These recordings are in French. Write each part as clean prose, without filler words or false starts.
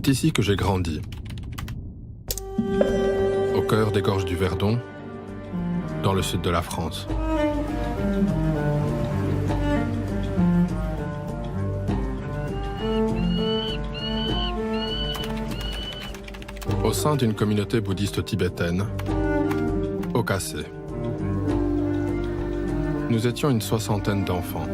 C'est ici que j'ai grandi. Au cœur des gorges du Verdon, dans le sud de la France. Au sein d'une communauté bouddhiste tibétaine, au Khassé. Nous étions une 60aine d'enfants.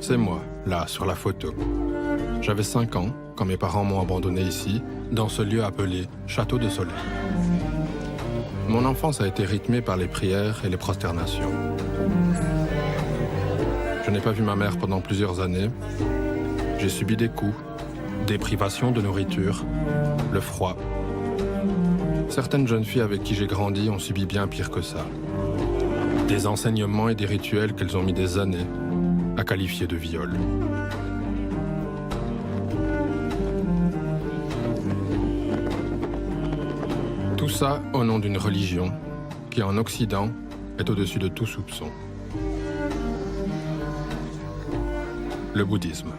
C'est moi, là, sur la photo. J'avais 5 ans quand mes parents m'ont abandonné ici, dans ce lieu appelé Château de Soleil. Mon enfance a été rythmée par les prières et les prosternations. Je n'ai pas vu ma mère pendant plusieurs années. J'ai subi des coups, des privations de nourriture, le froid. Certaines jeunes filles avec qui j'ai grandi ont subi bien pire que ça. Des enseignements et des rituels qu'elles ont mis des années à qualifier de viol. Tout ça au nom d'une religion qui, en Occident, est au-dessus de tout soupçon. Le bouddhisme.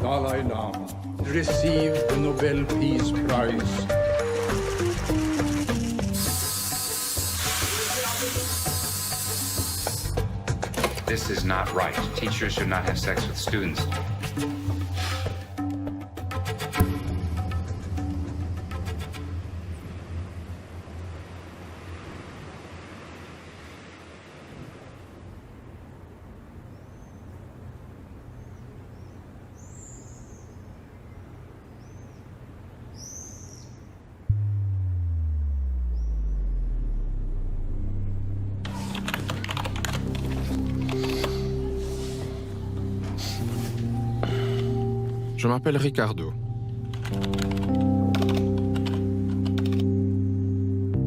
Dalai Lama received the Nobel Peace Prize. This is not right. Teachers should not have sex with students. Je m'appelle Ricardo.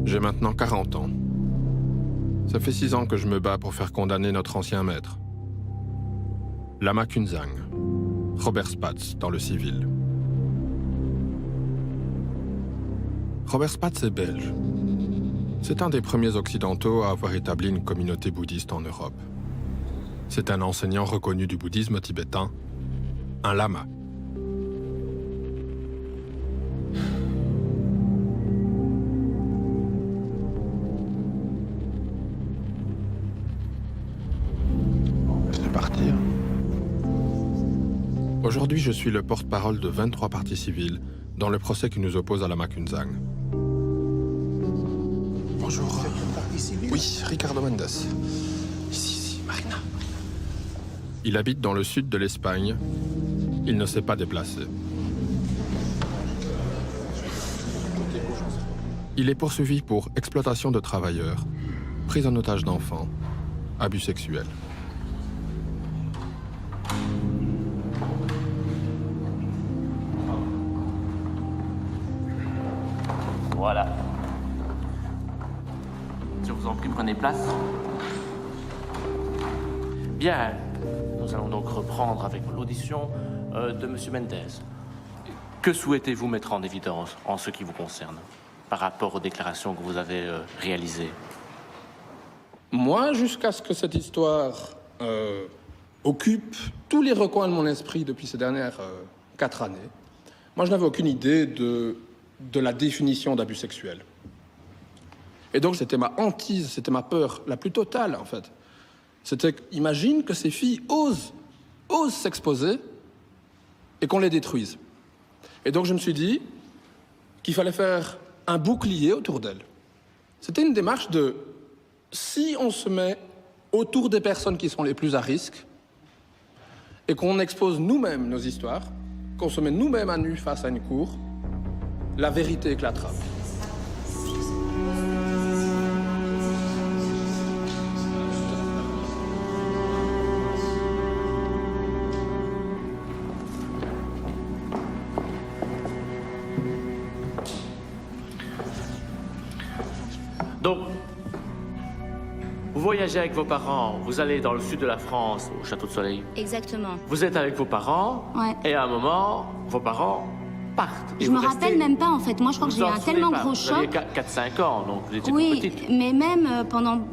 J'ai maintenant 40 ans. Ça fait 6 ans que je me bats pour faire condamner notre ancien maître. Lama Kunzang, Robert Spatz, dans le civil. Robert Spatz est belge. C'est un des premiers occidentaux à avoir établi une communauté bouddhiste en Europe. C'est un enseignant reconnu du bouddhisme tibétain, un lama. Aujourd'hui, je suis le porte-parole de 23 parties civiles dans le procès qui nous oppose à Lama Kunzang. Bonjour. Oui, Ricardo Mendes. Ici, Marina. Il habite dans le sud de l'Espagne. Il ne s'est pas déplacé. Il est poursuivi pour exploitation de travailleurs, prise en otage d'enfants, abus sexuels. Voilà. Je vous en prie, prenez place. Bien, nous allons donc reprendre avec l'audition de M. Mendes. Que souhaitez-vous mettre en évidence en ce qui vous concerne, par rapport aux déclarations que vous avez réalisées? Moi, jusqu'à ce que cette histoire occupe tous les recoins de mon esprit depuis ces dernières 4 années, moi, je n'avais aucune idée de la définition d'abus sexuel. Et donc, c'était ma hantise, c'était ma peur la plus totale, en fait. C'était, imagine que ces filles osent s'exposer et qu'on les détruise. Et donc, je me suis dit qu'il fallait faire un bouclier autour d'elles. C'était une démarche de, si on se met autour des personnes qui sont les plus à risque et qu'on expose nous-mêmes nos histoires, qu'on se met nous-mêmes à nu face à une cour, la vérité éclatera. Donc, vous voyagez avec vos parents, vous allez dans le sud de la France, au Château de Soleil. Exactement. Vous êtes avec vos parents, Ouais. et à un moment, vos parents partent. Et Je vous me rappelle restez. même pas, en fait. Moi, je crois que Vous j'ai eu en un souvenez tellement pas. gros Vous aviez choc. 4-5 ans, donc vous étiez toute Oui, petite. mais même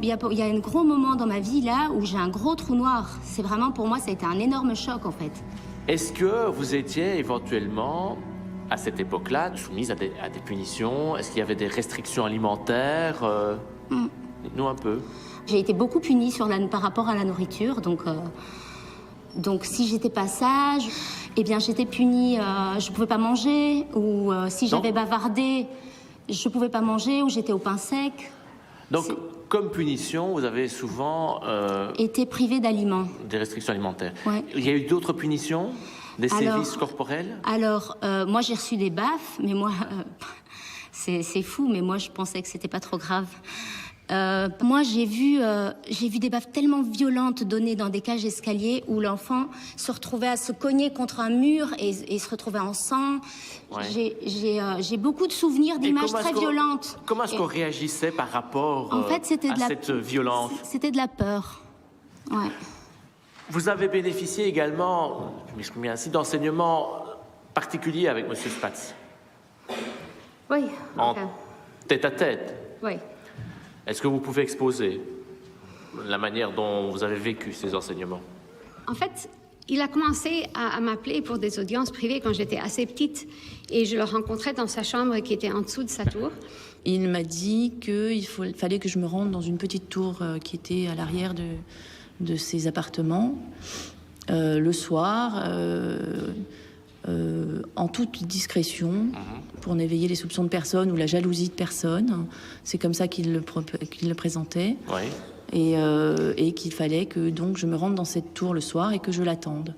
il y a un gros moment dans ma vie, là, où j'ai un gros trou noir. C'est vraiment, pour moi, ça a été un énorme choc, en fait. Est-ce que vous étiez éventuellement, à cette époque-là, soumise à des punitions? Est-ce qu'il y avait des restrictions alimentaires Dites-nous un peu. J'ai été beaucoup punie par rapport à la nourriture, donc si j'étais pas sage, eh bien j'étais punie, je pouvais pas manger, ou si j'avais bavardé, je pouvais pas manger, ou j'étais au pain sec. Donc, comme punition, vous avez souvent Été privée d'aliments. des restrictions alimentaires. Ouais. Il y a eu d'autres punitions? Des sévices corporels? Alors, moi j'ai reçu des baffes, mais moi, c'est fou, mais moi je pensais que c'était pas trop grave. Moi, j'ai vu des baffes tellement violentes données dans des cages d'escalier où l'enfant se retrouvait à se cogner contre un mur et se retrouvait en sang. Ouais. J'ai beaucoup de souvenirs d'images comment très est-ce qu'on- violentes. Comment est-ce qu'on réagissait par rapport En fait, c'était à de la cette violence? C'était de la peur. Ouais. Vous avez bénéficié également, je m'exprime ainsi, d'enseignements particuliers avec M. Spatz, Oui. en tête à tête. Oui. Est-ce que vous pouvez exposer la manière dont vous avez vécu ces enseignements? En fait, il a commencé à m'appeler pour des audiences privées quand j'étais assez petite et je le rencontrais dans sa chambre qui était en dessous de sa tour. Il m'a dit qu'il fallait que je me rende dans une petite tour qui était à l'arrière de ses appartements le soir, en toute discrétion, pour n'éveiller les soupçons de personne ou la jalousie de personne. C'est comme ça qu'il le présentait. Oui. Et qu'il fallait que donc je me rende dans cette tour le soir et que je l'attende.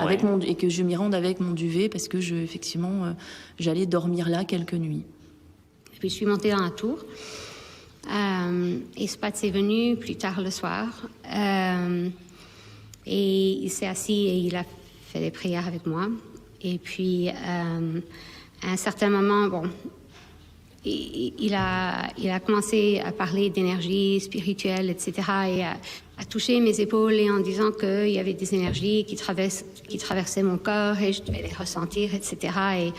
Ouais. Et que je m'y rende avec mon duvet parce que effectivement, j'allais dormir là quelques nuits. Et puis je suis montée dans la tour. Et Spatz est venu plus tard le soir. Et il s'est assis et il a fait des prières avec moi. Et puis, à un certain moment, bon, il a commencé à parler d'énergie spirituelle, etc. Et à toucher mes épaules et en disant qu'il y avait des énergies qui traversaient mon corps et je devais les ressentir, etc. Et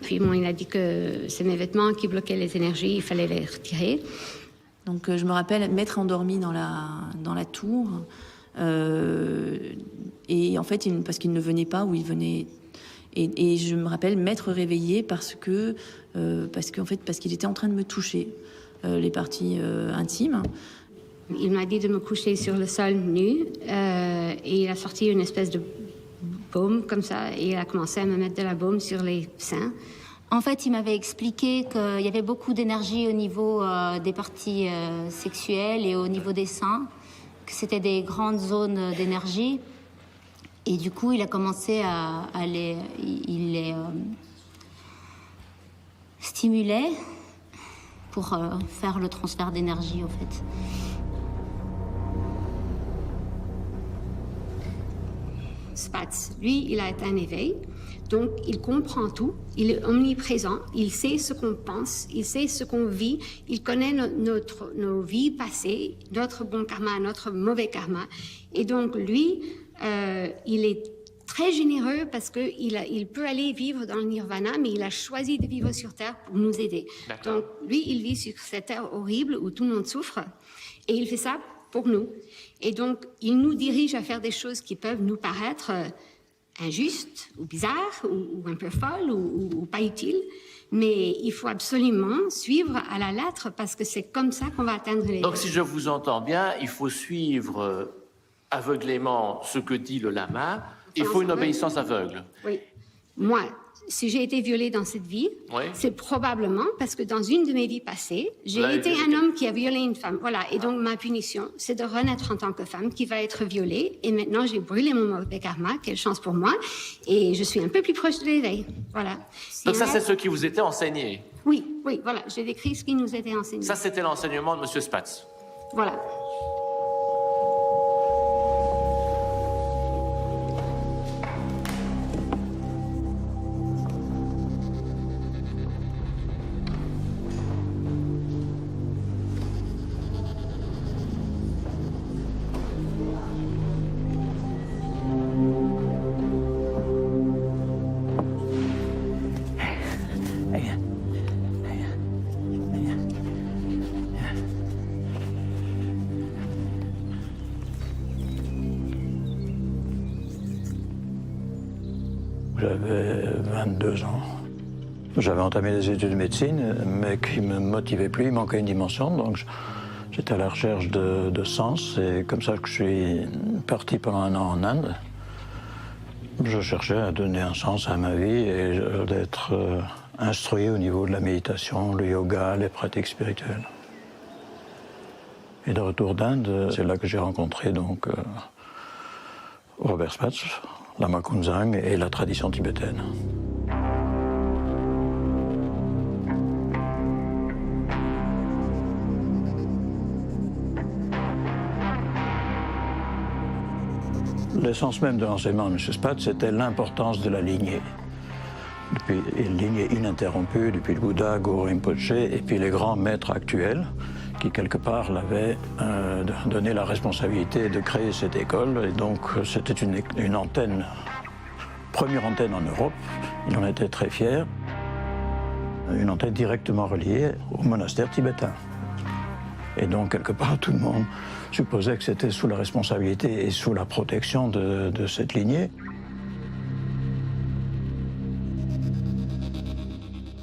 puis, bon, il a dit que c'est mes vêtements qui bloquaient les énergies, il fallait les retirer. Donc je me rappelle m'être endormie dans la tour. Et en fait, parce qu'il ne venait pas, ou il venait... Et je me rappelle m'être réveillée parce qu'il était en train de me toucher les parties intimes. Il m'a dit de me coucher sur le sol nu et il a sorti une espèce de baume comme ça et il a commencé à me mettre de la baume sur les seins. En fait, il m'avait expliqué qu'il y avait beaucoup d'énergie au niveau des parties sexuelles et au niveau des seins, que c'était des grandes zones d'énergie. Et du coup, il a commencé il les stimulait pour faire le transfert d'énergie, en fait. Spatz, lui, il a été un éveil, donc il comprend tout, il est omniprésent, il sait ce qu'on pense, il sait ce qu'on vit, il connaît nos vies passées, notre bon karma, notre mauvais karma. Et donc lui, il est très généreux parce qu'il peut aller vivre dans le nirvana, mais il a choisi de vivre sur Terre pour nous aider. Donc lui, il vit sur cette terre horrible où tout le monde souffre et il fait ça pour nous. Et donc, il nous dirige à faire des choses qui peuvent nous paraître injustes ou bizarres ou un peu folles ou pas utiles. Mais il faut absolument suivre à la lettre parce que c'est comme ça qu'on va atteindre les... Donc, si je vous entends bien, il faut suivre aveuglément ce que dit le lama. Il faut une obéissance aveugle. Oui. Moi, si j'ai été violée dans cette vie, Oui. c'est probablement parce que dans une de mes vies passées, j'ai été un homme qui a violé une femme. Voilà. Et donc, ma punition, c'est de renaître en tant que femme qui va être violée. Et maintenant, j'ai brûlé mon mauvais karma. Quelle chance pour moi. Et je suis un peu plus proche de l'éveil. Voilà. Donc ça, c'est ce qui vous était enseigné. Oui, voilà. J'ai décrit ce qui nous était enseigné. Ça, c'était l'enseignement de M. Spatz. Voilà. 22 ans. J'avais entamé des études de médecine, mais qui ne me motivaient plus, il manquait une dimension, donc j'étais à la recherche de sens, et comme ça que je suis parti pendant 1 an en Inde. Je cherchais à donner un sens à ma vie et d'être instruit au niveau de la méditation, le yoga, les pratiques spirituelles. Et de retour d'Inde, c'est là que j'ai rencontré donc Robert Spatz, Lama Kunzang et la tradition tibétaine. L'essence même de l'enseignement de M. Spatz, c'était l'importance de la lignée. Depuis une lignée ininterrompue, depuis le Bouddha, Guru Rinpoche, et puis les grands maîtres actuels, qui quelque part l'avaient donné la responsabilité de créer cette école. Et donc c'était une antenne, première antenne en Europe, il en était très fier, une antenne directement reliée au monastère tibétain. Et donc quelque part tout le monde supposait que c'était sous la responsabilité et sous la protection de cette lignée.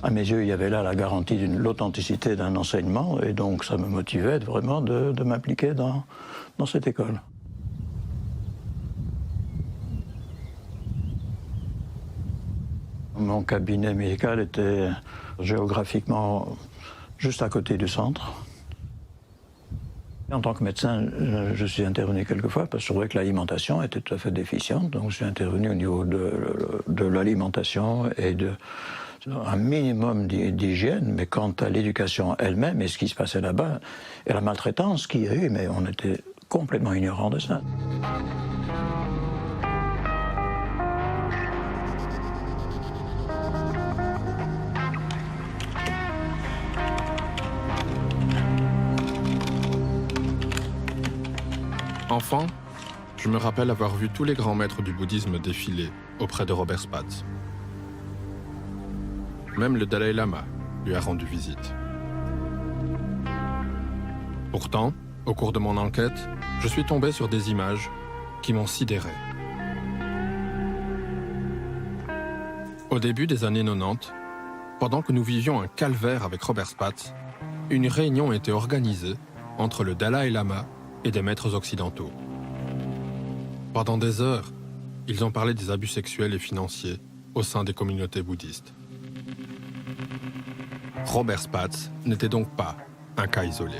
À mes yeux, il y avait là la garantie de l'authenticité d'un enseignement, et donc ça me motivait vraiment de m'impliquer dans cette école. Mon cabinet médical était géographiquement juste à côté du centre. En tant que médecin, je suis intervenu quelques fois parce que je trouvais que l'alimentation était tout à fait déficiente. Donc je suis intervenu au niveau de l'alimentation et un minimum d'hygiène. Mais quant à l'éducation elle-même et ce qui se passait là-bas, et la maltraitance qu'il y a eu, mais on était complètement ignorants de ça. Enfant, je me rappelle avoir vu tous les grands maîtres du bouddhisme défiler auprès de Robert Spatz. Même le Dalai Lama lui a rendu visite. Pourtant, au cours de mon enquête, je suis tombé sur des images qui m'ont sidéré. Au début des années 90, pendant que nous vivions un calvaire avec Robert Spatz, une réunion était organisée entre le Dalai Lama et des maîtres occidentaux. Pendant des heures, ils ont parlé des abus sexuels et financiers au sein des communautés bouddhistes. Robert Spatz n'était donc pas un cas isolé.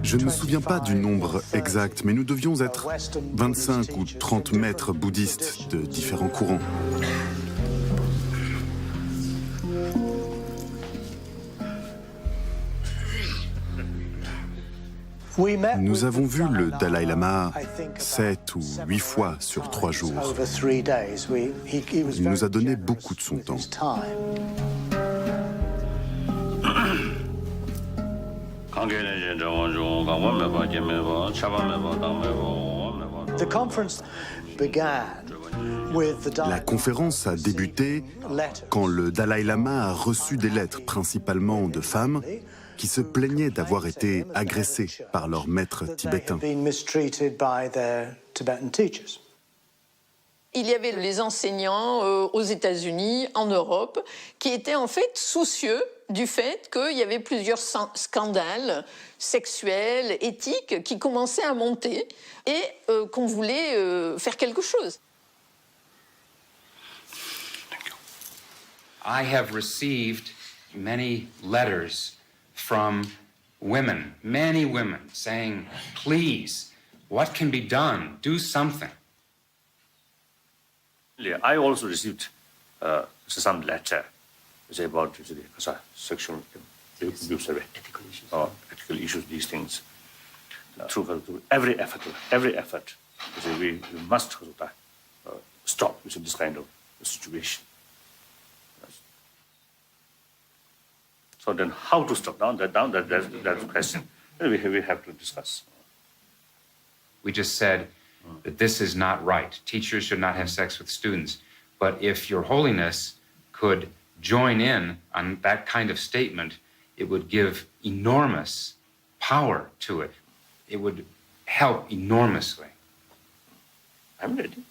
Je ne me souviens pas du nombre exact, mais nous devions être 25 ou 30 maîtres bouddhistes de différents courants. Nous avons vu le Dalai Lama 7 ou 8 fois sur 3 jours. Il nous a donné beaucoup de son temps. La conférence a débuté quand le Dalai Lama a reçu des lettres, principalement de femmes, qui se plaignaient d'avoir été agressées par leurs maîtres tibétains. Il y avait les enseignants aux États-Unis, en Europe, qui étaient en fait soucieux du fait qu'il y avait plusieurs scandales sexuels, éthiques, qui commençaient à monter et qu'on voulait faire quelque chose. I have received many letters from women, many women, saying, please, what can be done? Do something. I also received some letter about sexual abuse, ethical issues, these things. through every effort. We must stop this kind of situation. So then, how to stop? That's the question. We have to discuss. We just said that this is not right. Teachers should not have sex with students. But if Your Holiness could join in on that kind of statement, it would give enormous power to it. It would help enormously. I'm ready.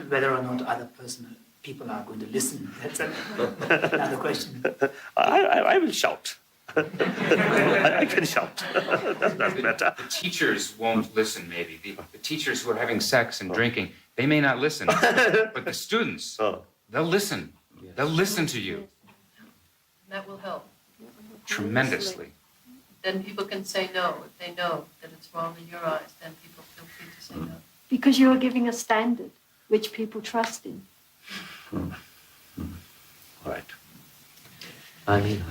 Whether or not other people are going to listen, that's another question. I will shout. I can shout. That's better. The teachers won't listen, maybe. The teachers who are having sex and drinking, they may not listen. But the students, they'll listen. They'll listen to you. That will help. Tremendously. Then people can say no. If they know that it's wrong in your eyes, then people feel free to say no. Because you're giving a standard which people trust in. Right. I mean.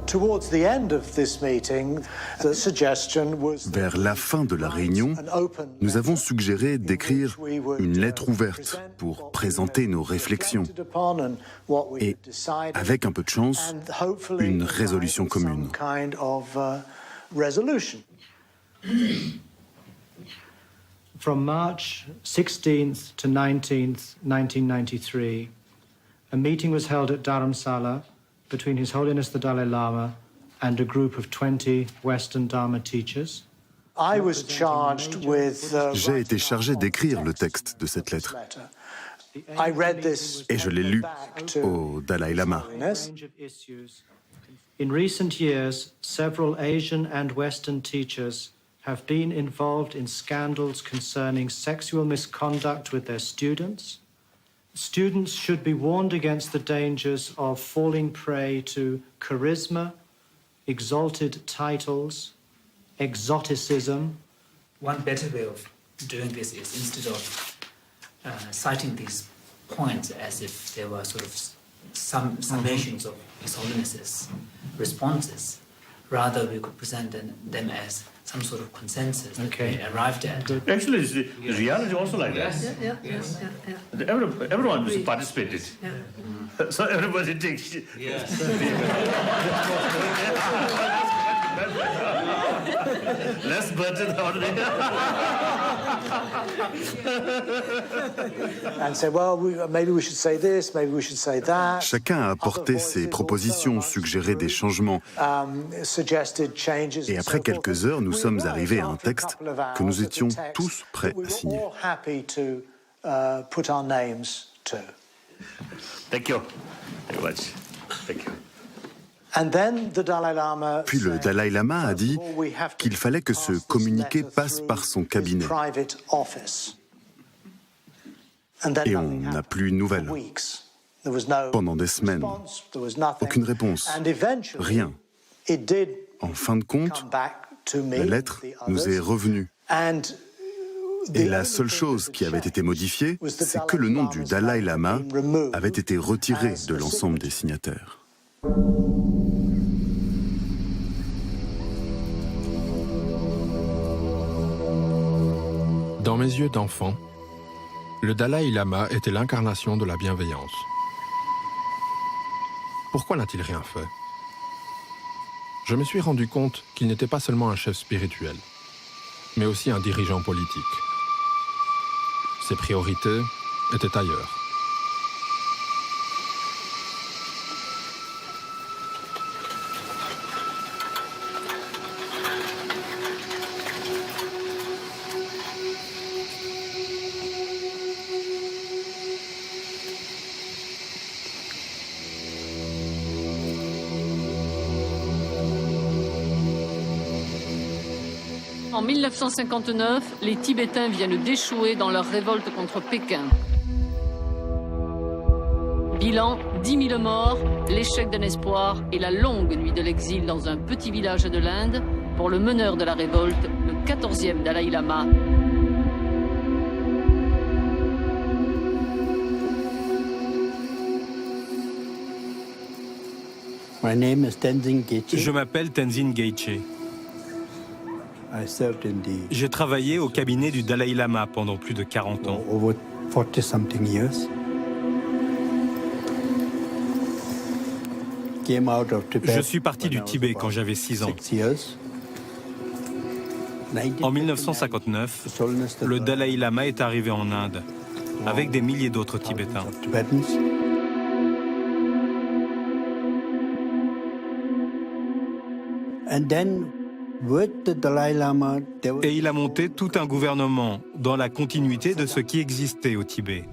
Towards the end of this meeting, the suggestion was Vers la fin de la réunion, nous avons suggéré d'écrire une lettre ouverte pour présenter nos réflexions et, avec un peu de chance, une résolution commune. From March 16th to 19th, 1993, a meeting was held at Dharamsala between His Holiness the Dalai Lama and a group of 20 Western Dharma teachers. I was charged with, J'ai été chargé d'écrire le texte de cette lettre. I read this Et je l'ai lu au Dalai Lama. In recent years, several Asian and Western teachers have been involved in scandals concerning sexual misconduct with their students. Students should be warned against the dangers of falling prey to charisma, exalted titles, exoticism. One better way of doing this is, instead of citing these points as if they were sort of summations of His Holiness's responses, rather we could present them as some sort of consensus that we arrived at. Actually, the reality also like that. Yes. Everyone participated. So everybody takes. Less burden already. and say, well, maybe we should say this, maybe we should say that. Chacun a apporté ses propositions, suggéré des changements. Et après quelques heures, nous sommes arrivés à un texte que nous étions tous prêts à signer. Thank you very much. Thank you. Puis le Dalai Lama a dit qu'il fallait que ce communiqué passe par son cabinet. Et on n'a plus de nouvelles. Pendant des semaines, aucune réponse, rien. En fin de compte, la lettre nous est revenue. Et la seule chose qui avait été modifiée, c'est que le nom du Dalai Lama avait été retiré de l'ensemble des signataires. Dans mes yeux d'enfant, le Dalai Lama était l'incarnation de la bienveillance. Pourquoi n'a-t-il rien fait? Je me suis rendu compte qu'il n'était pas seulement un chef spirituel, mais aussi un dirigeant politique. Ses priorités étaient ailleurs. En 1959, les Tibétains viennent d'échouer dans leur révolte contre Pékin. Bilan, 10 000 morts, l'échec d'un espoir et la longue nuit de l'exil dans un petit village de l'Inde pour le meneur de la révolte, le 14e Dalai Lama. Je m'appelle Tenzin Gyatso. J'ai travaillé au cabinet du Dalai Lama pendant plus de 40 ans. Je suis parti du Tibet quand j'avais 6 ans. En 1959, le Dalai Lama est arrivé en Inde, avec des milliers d'autres Tibétains. Et il a monté tout un gouvernement dans la continuité de ce qui existait au Tibet.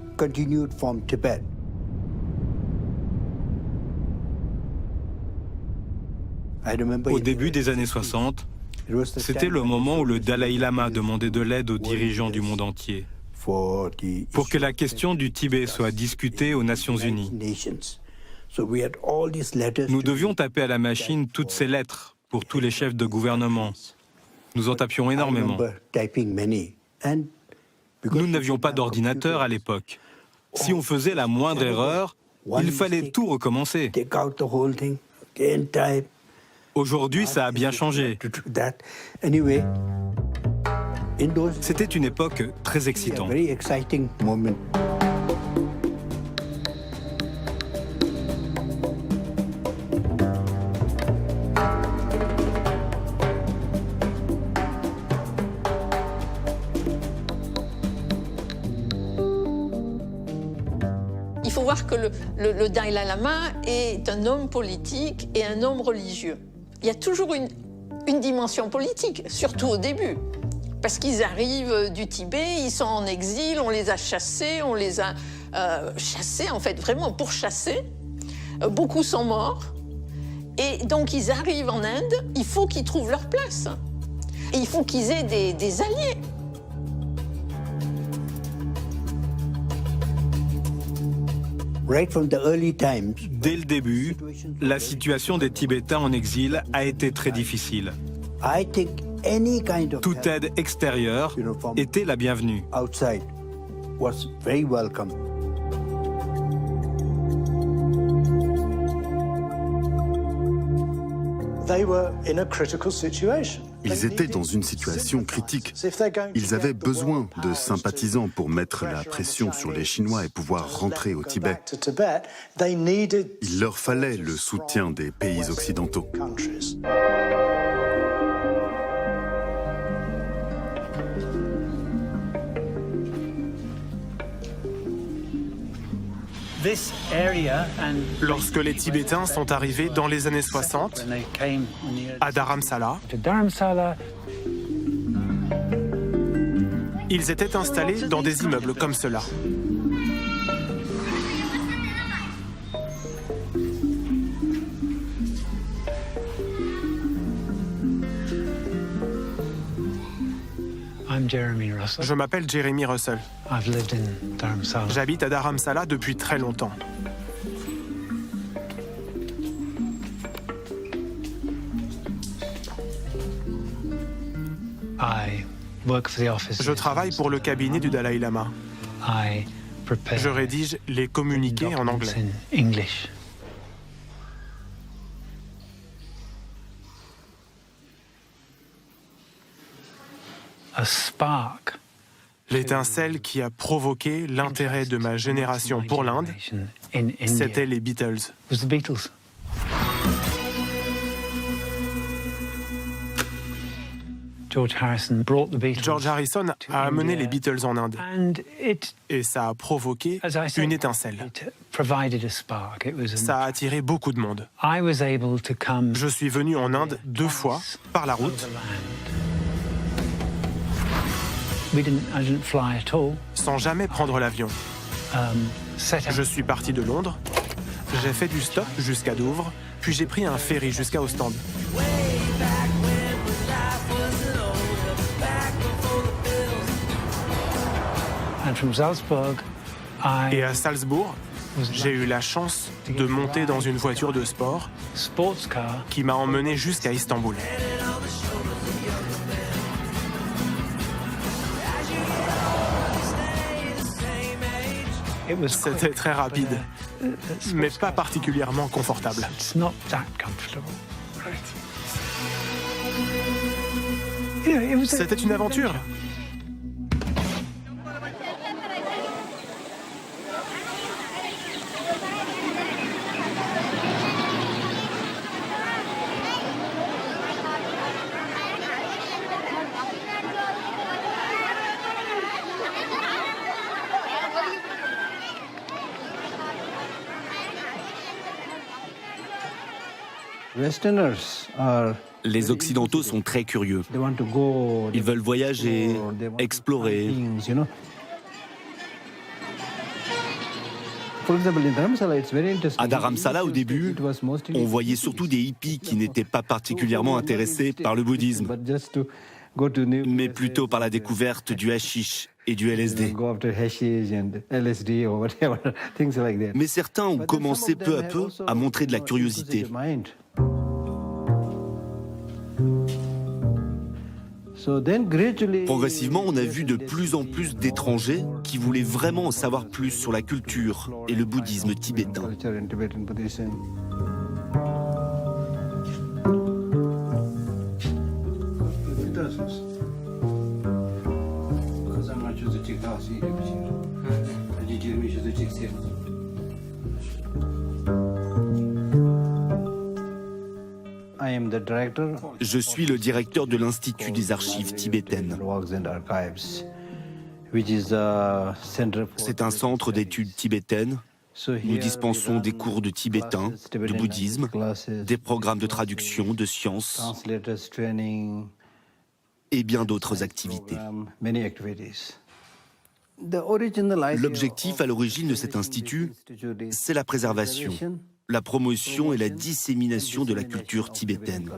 Au début des années 60, c'était le moment où le Dalai Lama demandait de l'aide aux dirigeants du monde entier pour que la question du Tibet soit discutée aux Nations Unies. Nous devions taper à la machine toutes ces lettres pour tous les chefs de gouvernement. Nous en tapions énormément. Nous n'avions pas d'ordinateur à l'époque. Si on faisait la moindre erreur, il fallait tout recommencer. Aujourd'hui, ça a bien changé. C'était une époque très excitante. Il faut voir que le Dalai Lama est un homme politique et un homme religieux. Il y a toujours une dimension politique, surtout au début. Parce qu'ils arrivent du Tibet, ils sont en exil, on les a chassés, chassés en fait, vraiment pour chasser. Beaucoup sont morts. Et donc ils arrivent en Inde, il faut qu'ils trouvent leur place. Et il faut qu'ils aient des alliés. Dès le début, la situation des Tibétains en exil a été très difficile. Toute aide extérieure était la bienvenue. Ils étaient dans une situation critique. Ils avaient besoin de sympathisants pour mettre la pression sur les Chinois et pouvoir rentrer au Tibet. Il leur fallait le soutien des pays occidentaux. Lorsque les Tibétains sont arrivés dans les années 60 à Dharamsala, ils étaient installés dans des immeubles comme cela. Je m'appelle Jeremy Russell. J'habite à Dharamsala depuis très longtemps. Je travaille pour le cabinet du Dalai Lama. Je rédige les communiqués en anglais. L'étincelle qui a provoqué l'intérêt de ma génération pour l'Inde, c'était les Beatles. George Harrison a amené les Beatles en Inde et ça a provoqué une étincelle. Ça a attiré beaucoup de monde. Je suis venu en Inde 2 fois par la route. Sans jamais prendre l'avion. Je suis parti de Londres, j'ai fait du stop jusqu'à Douvres, puis j'ai pris un ferry jusqu'à Ostende. Et à Salzbourg, j'ai eu la chance de monter dans une voiture de sport qui m'a emmené jusqu'à Istanbul. C'était très rapide. mais pas particulièrement confortable. C'était une aventure. Les Occidentaux sont très curieux. Ils veulent voyager, explorer. À Dharamsala, au début, on voyait surtout des hippies qui n'étaient pas particulièrement intéressés par le bouddhisme, mais plutôt par la découverte du hashish et du LSD. Mais certains ont commencé peu à peu à montrer de la curiosité. Progressivement, on a vu de plus en plus d'étrangers qui voulaient vraiment en savoir plus sur la culture et le bouddhisme tibétain. Je suis le directeur de l'Institut des archives tibétaines. C'est un centre d'études tibétaines. Nous dispensons des cours de tibétain, de bouddhisme, des programmes de traduction, de sciences et bien d'autres activités. L'objectif à l'origine de cet institut, c'est la préservation, la promotion et la dissémination de la culture tibétaine.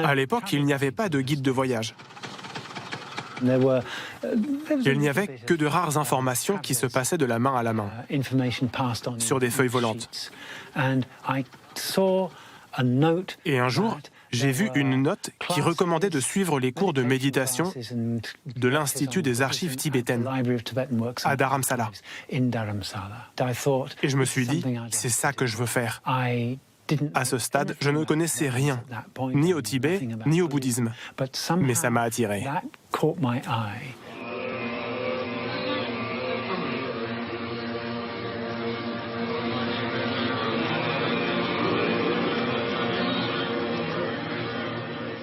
À l'époque, il n'y avait pas de guide de voyage. Il n'y avait que de rares informations qui se passaient de la main à la main, sur des feuilles volantes. Et un jour, j'ai vu une note qui recommandait de suivre les cours de méditation de l'Institut des archives tibétaines à Dharamsala. Et je me suis dit, c'est ça que je veux faire. À ce stade, je ne connaissais rien, ni au Tibet, ni au bouddhisme, mais ça m'a attiré.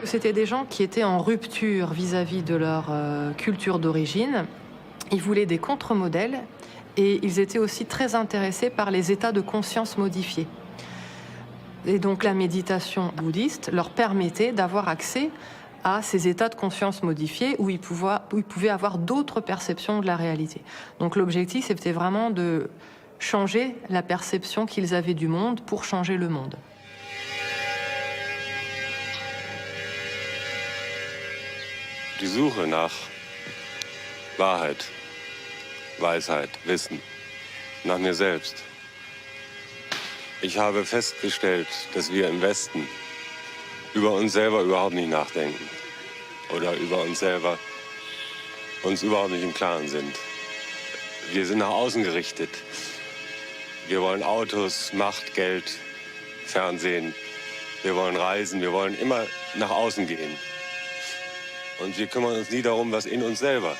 C'était des gens qui étaient en rupture vis-à-vis de leur culture d'origine. Ils voulaient des contre-modèles et ils étaient aussi très intéressés par les états de conscience modifiés. Et donc la méditation bouddhiste leur permettait d'avoir accès à ces états de conscience modifiés où ils pouvaient avoir d'autres perceptions de la réalité. Donc l'objectif, c'était vraiment de changer la perception qu'ils avaient du monde pour changer le monde. Die Suche nach Wahrheit, Weisheit, Wissen, nach mir selbst. Ich habe festgestellt, dass wir im Westen über uns selber überhaupt nicht nachdenken oder über uns selber uns überhaupt nicht im Klaren sind. Wir sind nach außen gerichtet. Wir wollen Autos, Macht, Geld, Fernsehen. Wir wollen reisen, wir wollen immer nach außen gehen. Und wir kümmern uns nie darum, was in uns selber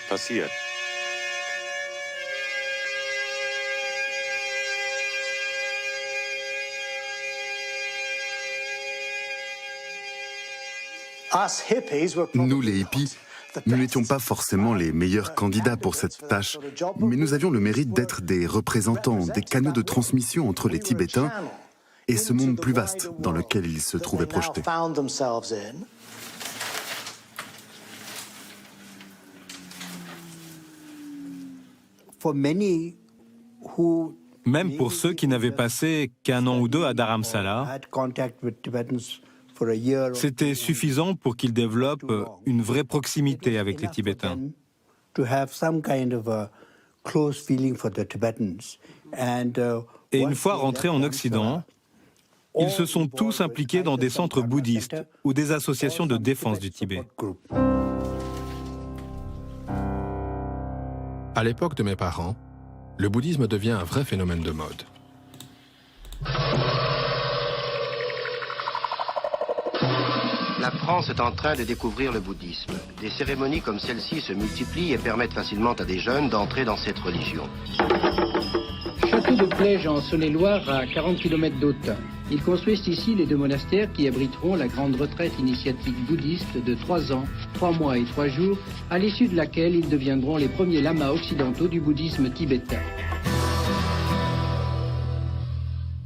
passiert. Nous, les hippies, nous n'étions pas forcément les meilleurs candidats pour cette tâche, mais nous avions le mérite d'être des représentants, des canaux de transmission entre les Tibétains et ce monde plus vaste dans lequel ils se trouvaient projetés. Même pour ceux qui n'avaient passé qu'un an ou deux à Dharamsala, c'était suffisant pour qu'ils développent une vraie proximité avec les Tibétains. Et une fois rentrés en Occident, ils se sont tous impliqués dans des centres bouddhistes ou des associations de défense du Tibet. À l'époque de mes parents, le bouddhisme devient un vrai phénomène de mode. La France est en train de découvrir le bouddhisme. Des cérémonies comme celle-ci se multiplient et permettent facilement à des jeunes d'entrer dans cette religion. Château de Plège en Saône-et-Loire, à 40 km d'Autun. Ils construisent ici les 2 monastères qui abriteront la grande retraite initiatique bouddhiste de 3 ans, 3 mois et 3 jours, à l'issue de laquelle ils deviendront les premiers lamas occidentaux du bouddhisme tibétain.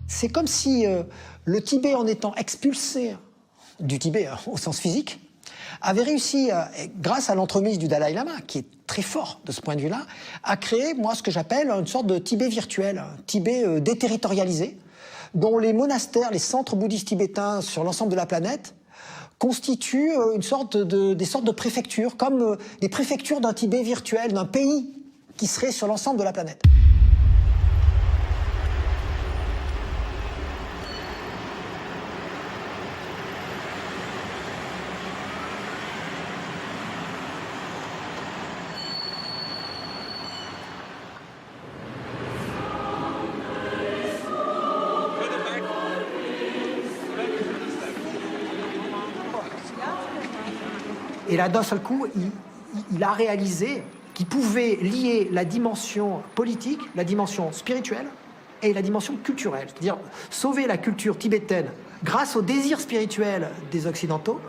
C'est comme si le Tibet, en étant expulsé du Tibet au sens physique, avait réussi, grâce à l'entremise du Dalai Lama, qui est très fort de ce point de vue-là, à créer, moi, ce que j'appelle une sorte de Tibet virtuel, un Tibet déterritorialisé, dont les monastères, les centres bouddhistes tibétains sur l'ensemble de la planète constituent des sortes de préfectures, comme les préfectures d'un Tibet virtuel, d'un pays qui serait sur l'ensemble de la planète. Et là, d'un seul coup, il a réalisé qu'il pouvait lier la dimension politique, la dimension spirituelle et la dimension culturelle. C'est-à-dire sauver la culture tibétaine grâce au désir spirituel des Occidentaux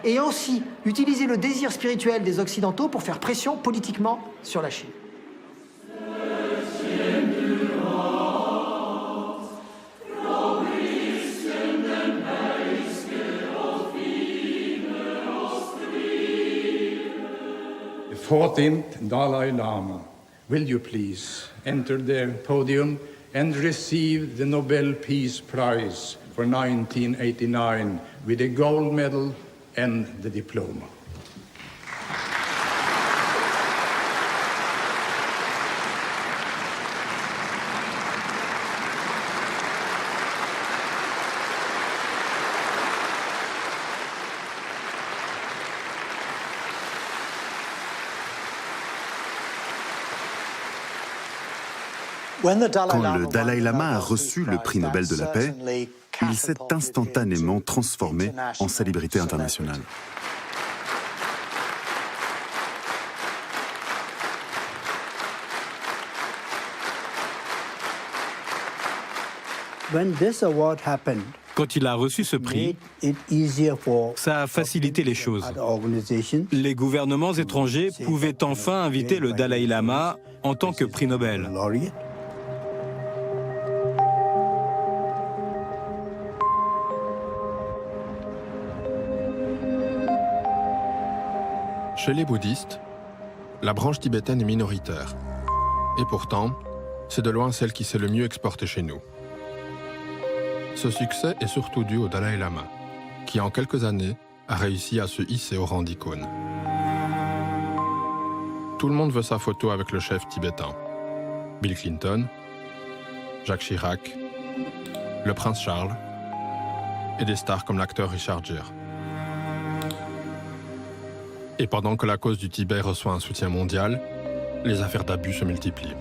et aussi utiliser le désir spirituel des Occidentaux pour faire pression politiquement sur la Chine. The 14th Dalai Lama, will you please enter the podium and receive the Nobel Peace Prize for 1989 with a gold medal and the diploma. Quand le Dalai Lama a reçu le prix Nobel de la paix, il s'est instantanément transformé en célébrité internationale. Quand il a reçu ce prix, ça a facilité les choses. Les gouvernements étrangers pouvaient enfin inviter le Dalai Lama en tant que prix Nobel. Chez les bouddhistes, la branche tibétaine est minoritaire. Et pourtant, c'est de loin celle qui s'est le mieux exportée chez nous. Ce succès est surtout dû au Dalai Lama, qui en quelques années a réussi à se hisser au rang d'icône. Tout le monde veut sa photo avec le chef tibétain. Bill Clinton, Jacques Chirac, le prince Charles et des stars comme l'acteur Richard Gere. Et pendant que la cause du Tibet reçoit un soutien mondial, les affaires d'abus se multiplient.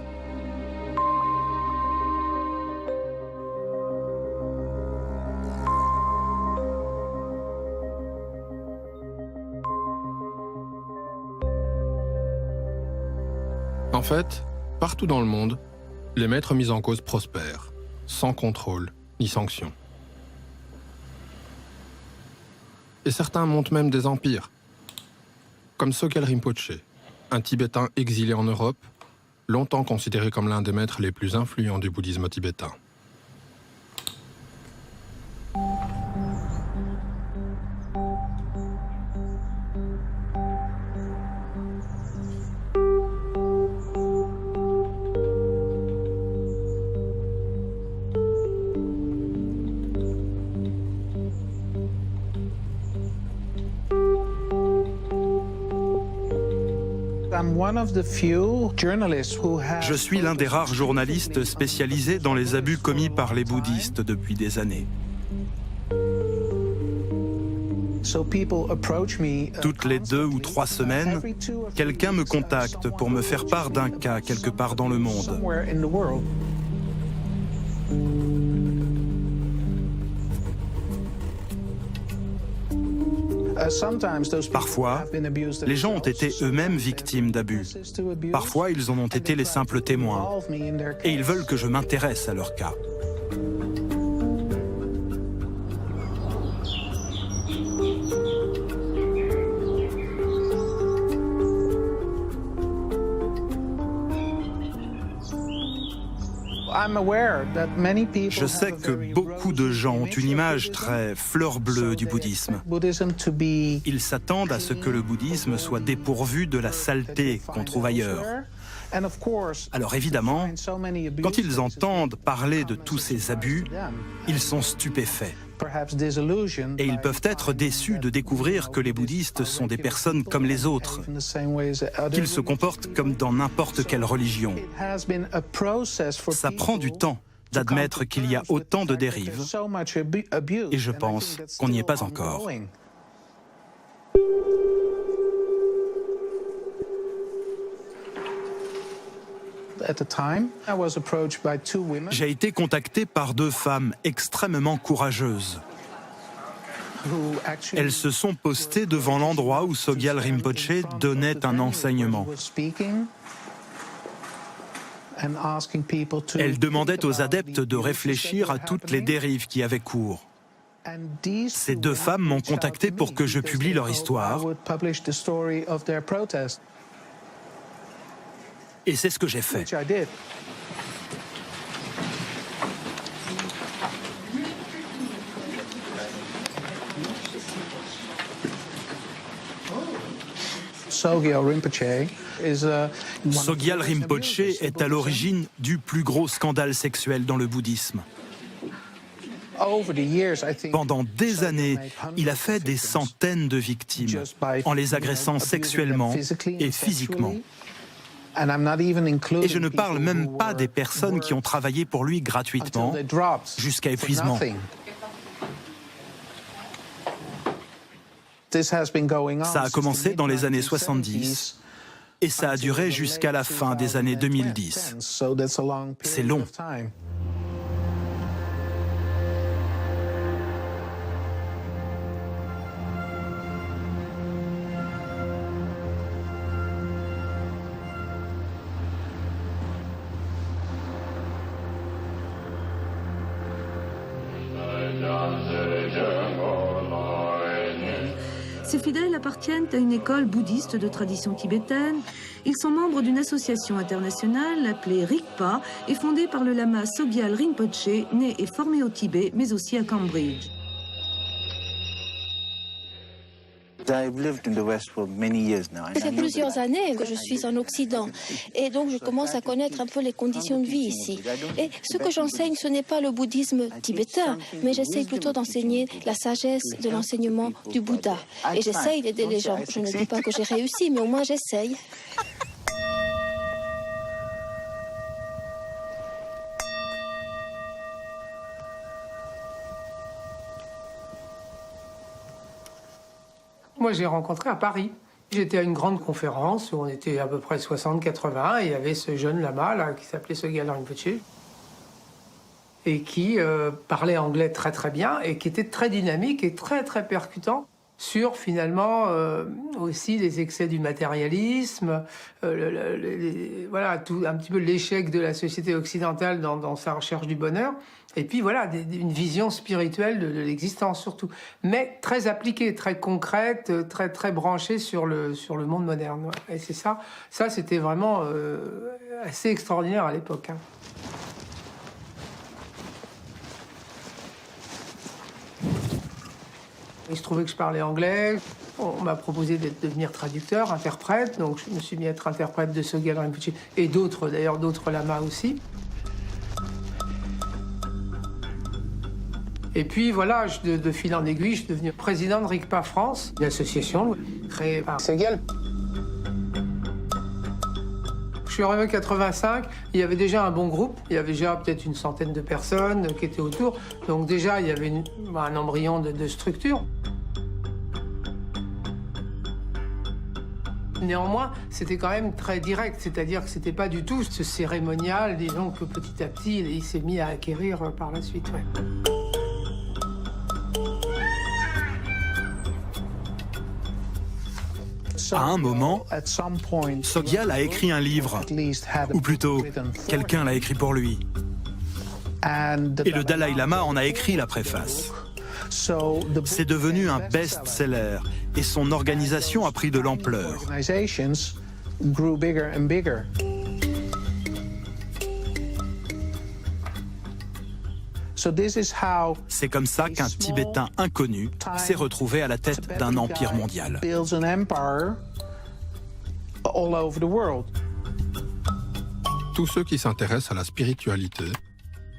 En fait, partout dans le monde, les maîtres mis en cause prospèrent, sans contrôle ni sanction. Et certains montent même des empires, comme Sogyal Rinpoche, un Tibétain exilé en Europe, longtemps considéré comme l'un des maîtres les plus influents du bouddhisme tibétain. Je suis l'un des rares journalistes spécialisés dans les abus commis par les bouddhistes depuis des années. Toutes les 2 ou 3 semaines, quelqu'un me contacte pour me faire part d'un cas quelque part dans le monde. Parfois, les gens ont été eux-mêmes victimes d'abus. Parfois, ils en ont été les simples témoins. Et ils veulent que je m'intéresse à leur cas. Je sais que beaucoup de gens ont une image très fleur bleue du bouddhisme. Ils s'attendent à ce que le bouddhisme soit dépourvu de la saleté qu'on trouve ailleurs. Alors évidemment, quand ils entendent parler de tous ces abus, ils sont stupéfaits. Et ils peuvent être déçus de découvrir que les bouddhistes sont des personnes comme les autres, qu'ils se comportent comme dans n'importe quelle religion. Ça prend du temps d'admettre qu'il y a autant de dérives, et je pense qu'on n'y est pas encore. J'ai été contacté par 2 femmes extrêmement courageuses. Elles se sont postées devant l'endroit où Sogyal Rinpoché donnait un enseignement. Elles demandaient aux adeptes de réfléchir à toutes les dérives qui avaient cours. Ces 2 femmes m'ont contacté pour que je publie leur histoire. Et c'est ce que j'ai fait. Sogyal Rinpoché est à l'origine du plus gros scandale sexuel dans le bouddhisme. Pendant des années, il a fait des centaines de victimes en les agressant sexuellement et physiquement. Et je ne parle même pas des personnes qui ont travaillé pour lui gratuitement, jusqu'à épuisement. Ça a commencé dans les années 70 et ça a duré jusqu'à la fin des années 2010. C'est long. Ces fidèles appartiennent à une école bouddhiste de tradition tibétaine. Ils sont membres d'une association internationale appelée Rigpa et fondée par le lama Sogyal Rinpoché, né et formé au Tibet, mais aussi à Cambridge. Ça fait plusieurs années que je suis en Occident et donc je commence à connaître un peu les conditions de vie ici. Et ce que j'enseigne, ce n'est pas le bouddhisme tibétain, mais j'essaye plutôt d'enseigner la sagesse de l'enseignement du Bouddha. Et j'essaye d'aider les gens. Je ne dis pas que j'ai réussi, mais au moins j'essaye. Moi, j'ai rencontré à Paris. J'étais à une grande conférence où on était à peu près 60-80 et il y avait ce jeune lama là, qui s'appelait Sogyal Rinpoché et qui parlait anglais très très bien et qui était très dynamique et très très percutant sur finalement aussi les excès du matérialisme, voilà, tout, un petit peu l'échec de la société occidentale dans sa recherche du bonheur. Et puis voilà, une vision spirituelle de l'existence surtout, mais très appliquée, très concrète, très très branchée sur le monde moderne. Ouais. Et c'est ça c'était vraiment assez extraordinaire à l'époque. Hein. Il se trouvait que je parlais anglais. On m'a proposé de devenir traducteur, interprète, donc je me suis mis à être interprète de Sogyal Rinpoché et d'autres lamas aussi. Et puis voilà, de fil en aiguille, je suis devenu président de Rigpa France, une association créée par Sogyal. suis arrivé en 85, il y avait déjà un bon groupe. Il y avait déjà peut-être une centaine de personnes qui étaient autour. Donc déjà, il y avait un embryon de structure. Néanmoins, c'était quand même très direct, c'est-à-dire que c'était pas du tout ce cérémonial, disons que petit à petit, il s'est mis à acquérir par la suite. Ouais. À un moment, Sogyal a écrit un livre, ou plutôt, quelqu'un l'a écrit pour lui. Et le Dalai Lama en a écrit la préface. C'est devenu un best-seller et son organisation a pris de l'ampleur. C'est comme ça qu'un Tibétain inconnu s'est retrouvé à la tête d'un empire mondial. Tous ceux qui s'intéressent à la spiritualité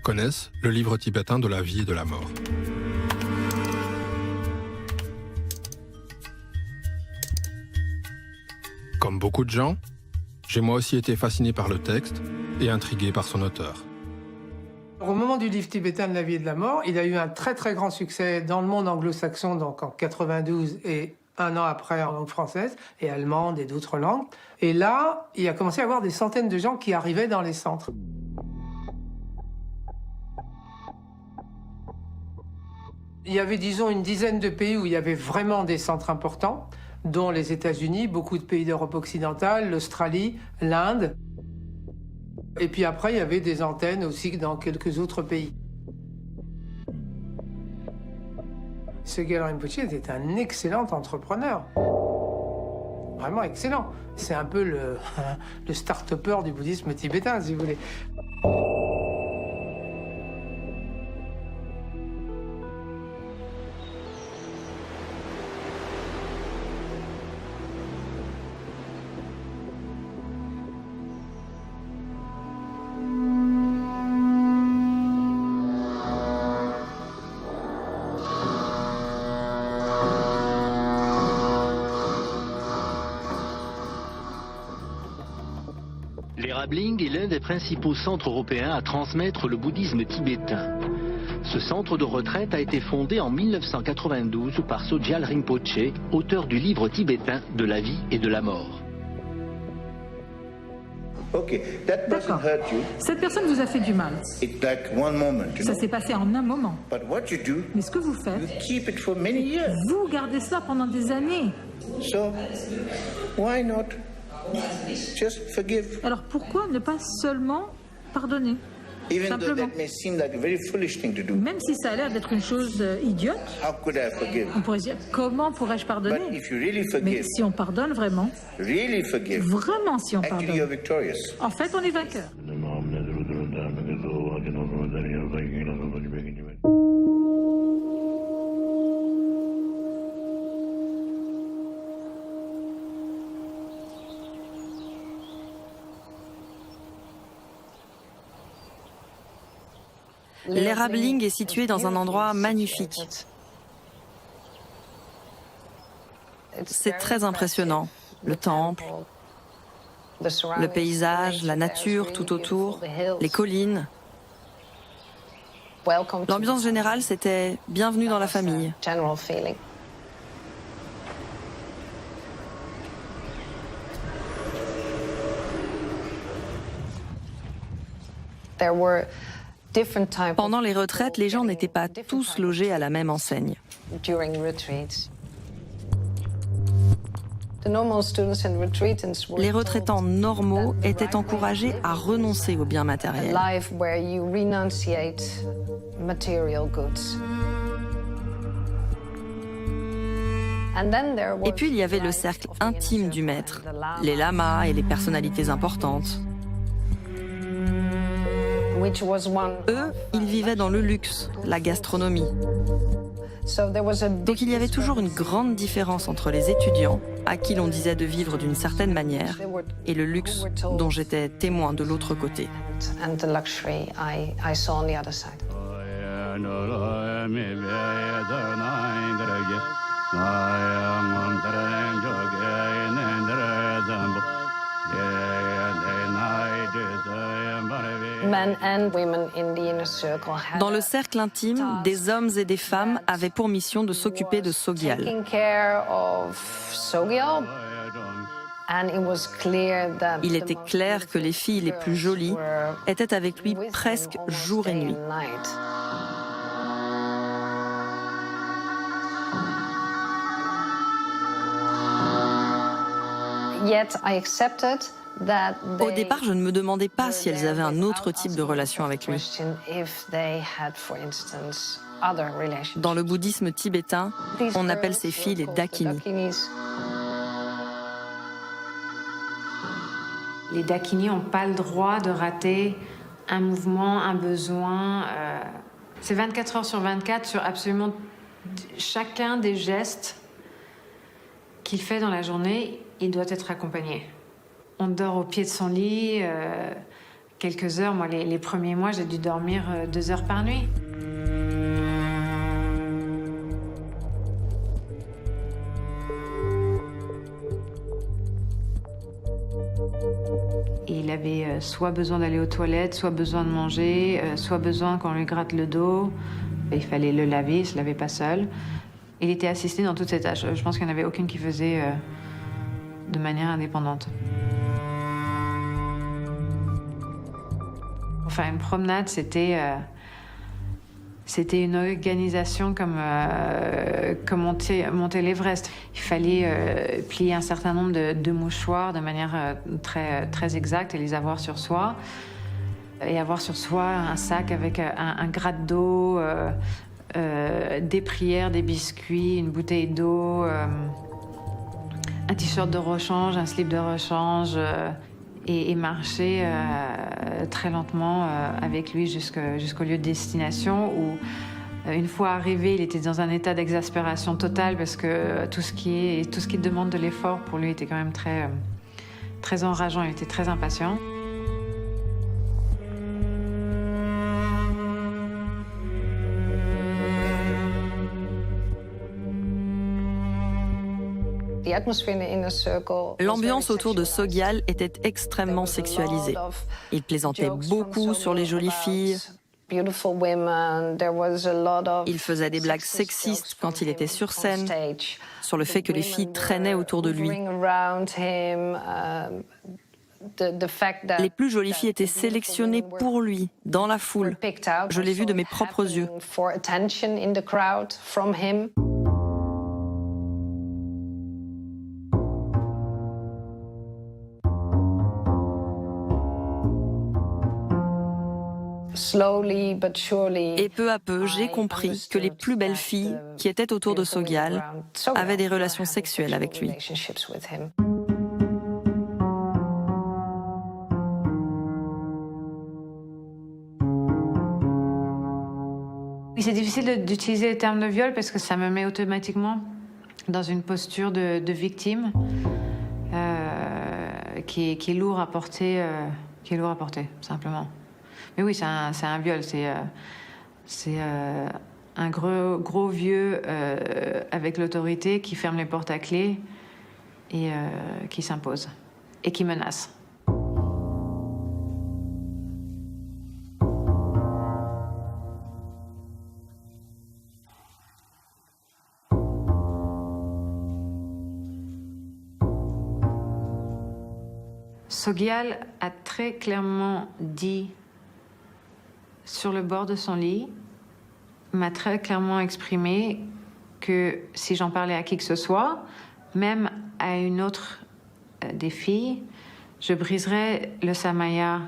connaissent le livre tibétain de la vie et de la mort. Comme beaucoup de gens, j'ai moi aussi été fasciné par le texte et intrigué par son auteur. Au moment du livre tibétain de la vie et de la mort, il a eu un très très grand succès dans le monde anglo-saxon, donc en 92 et un an après en langue française et allemande et d'autres langues. Et là, il a commencé à y avoir des centaines de gens qui arrivaient dans les centres. Il y avait, disons, une dizaine de pays où il y avait vraiment des centres importants, dont les États-Unis, beaucoup de pays d'Europe occidentale, l'Australie, l'Inde. Et puis après, il y avait des antennes aussi dans quelques autres pays. Sogyal Rinpoché était un excellent entrepreneur. Vraiment excellent. C'est un peu le start-upper du bouddhisme tibétain, si vous voulez. L'Erabling est l'un des principaux centres européens à transmettre le bouddhisme tibétain. Ce centre de retraite a été fondé en 1992 par Sogyal Rinpoché, auteur du livre tibétain de la vie et de la mort. D'accord. Cette personne vous a fait du mal. Ça s'est passé en un moment. Mais ce que vous faites, vous gardez cela pendant des années. Alors pourquoi ne pas seulement pardonner? Simplement. Même si ça a l'air d'être une chose idiote, on pourrait se dire, comment pourrais-je pardonner? Mais si on pardonne vraiment, vraiment si on pardonne, en fait on est vainqueur. L'Erabling est situé dans un endroit magnifique. C'est très impressionnant. Le temple, le paysage, la nature tout autour, les collines. L'ambiance générale, c'était bienvenue dans la famille. Pendant les retraites, les gens n'étaient pas tous logés à la même enseigne. Les retraitants normaux étaient encouragés à renoncer aux biens matériels. Et puis il y avait le cercle intime du maître, les lamas et les personnalités importantes. Eux, ils vivaient dans le luxe, la gastronomie. Donc il y avait toujours une grande différence entre les étudiants, à qui l'on disait de vivre d'une certaine manière, et le luxe dont j'étais témoin de l'autre côté. Dans le cercle intime, des hommes et des femmes avaient pour mission de s'occuper de Sogyal. Il était clair que les filles les plus jolies étaient avec lui presque jour et nuit. Au départ, je ne me demandais pas si elles avaient un autre type de relation avec lui. Dans le bouddhisme tibétain, on appelle ces filles les dakini. Les dakini n'ont pas le droit de rater un mouvement, un besoin. C'est 24 heures sur 24 sur absolument chacun des gestes qu'il fait dans la journée, il doit être accompagné. On dort au pied de son lit quelques heures. Moi, les premiers mois, j'ai dû dormir 2 heures par nuit. Et il avait soit besoin d'aller aux toilettes, soit besoin de manger, soit besoin qu'on lui gratte le dos. Il fallait le laver, il ne se lavait pas seul. Il était assisté dans toutes ces tâches. Je pense qu'il n'y en avait aucune qui faisait de manière indépendante. Enfin, une promenade, c'était une organisation comme monter l'Everest. Il fallait plier un certain nombre de mouchoirs de manière très exacte et les avoir sur soi. Et avoir sur soi un sac avec un gratte d'eau, des prières, des biscuits, une bouteille d'eau, un t-shirt de rechange, un slip de rechange, et marcher très lentement avec lui jusqu'au lieu de destination où, une fois arrivé, il était dans un état d'exaspération totale parce que tout ce qui demande de l'effort pour lui était quand même très enrageant, il était très impatient. L'ambiance autour de Sogyal était extrêmement sexualisée. Il plaisantait beaucoup sur les jolies filles. Il faisait des blagues sexistes quand il était sur scène, sur le fait que les filles traînaient autour de lui. Les plus jolies filles étaient sélectionnées pour lui, dans la foule. Je l'ai vu de mes propres yeux. Et peu à peu, j'ai compris que les plus belles filles qui étaient autour de Sogyal avaient des relations sexuelles avec lui. C'est difficile d'utiliser le terme de viol parce que ça me met automatiquement dans une posture de victime qui est lourd à porter, simplement. Mais oui, c'est un viol, c'est un gros vieux avec l'autorité qui ferme les portes à clé et qui s'impose et qui menace. Sogyal a très clairement dit sur le bord de son lit, m'a très clairement exprimé que si j'en parlais à qui que ce soit, même à une autre des filles, je briserais le samaya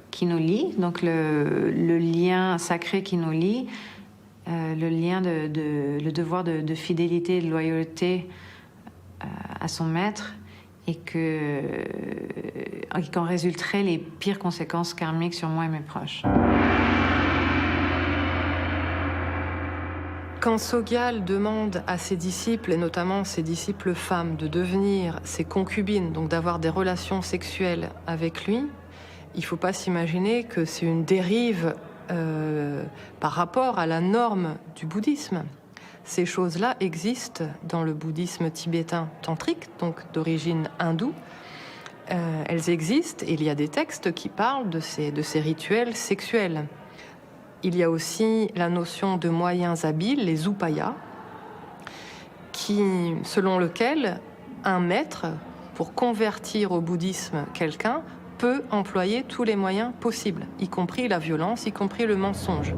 qui nous lie, donc le lien sacré qui nous lie, le lien le devoir de fidélité et de loyauté à son maître, et qu'en résulteraient les pires conséquences karmiques sur moi et mes proches. Quand Sogyal demande à ses disciples, et notamment ses disciples femmes, de devenir ses concubines, donc d'avoir des relations sexuelles avec lui, il ne faut pas s'imaginer que c'est une dérive par rapport à la norme du bouddhisme. Ces choses-là existent dans le bouddhisme tibétain tantrique, donc d'origine hindoue, elles existent et il y a des textes qui parlent de ces rituels sexuels. Il y a aussi la notion de moyens habiles, les upayas, selon lequel un maître, pour convertir au bouddhisme quelqu'un, peut employer tous les moyens possibles, y compris la violence, y compris le mensonge.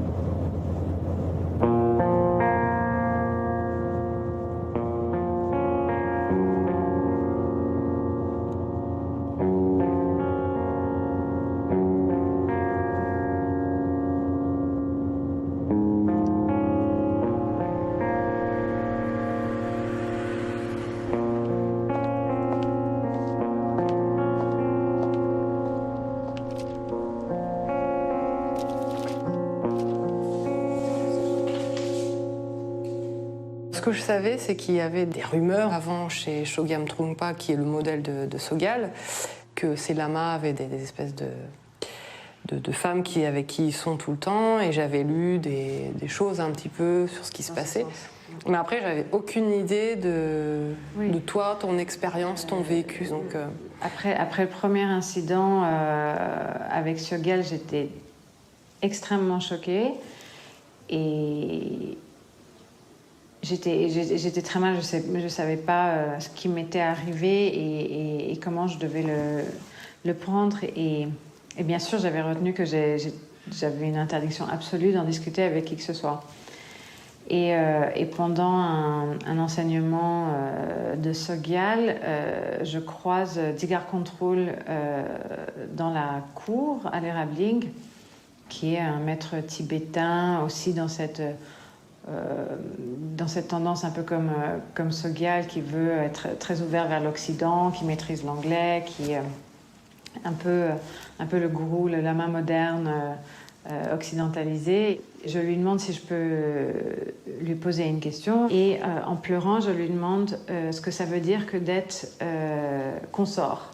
Ce que je savais, c'est qu'il y avait des rumeurs avant chez Chogyam Trungpa, qui est le modèle de Sogyal, que ces lamas avaient des espèces de femmes avec qui ils sont tout le temps, et j'avais lu des choses un petit peu sur ce qui se passait. Mais après, j'avais aucune idée de toi, ton expérience, ton vécu. Donc, Après le premier incident avec Sogyal, j'étais extrêmement choquée. Et j'étais très mal, je ne savais pas ce qui m'était arrivé et comment je devais le prendre. Et bien sûr, j'avais retenu que j'avais une interdiction absolue d'en discuter avec qui que ce soit. Et pendant un enseignement de Sogyal, je croise Dzigar Control dans la cour à l'Erabling, qui est un maître tibétain aussi dans cette tendance un peu comme Sogyal, qui veut être très ouvert vers l'Occident, qui maîtrise l'anglais, qui est un peu le gourou, le lama moderne occidentalisé. Je lui demande si je peux lui poser une question et en pleurant, je lui demande ce que ça veut dire que d'être consort,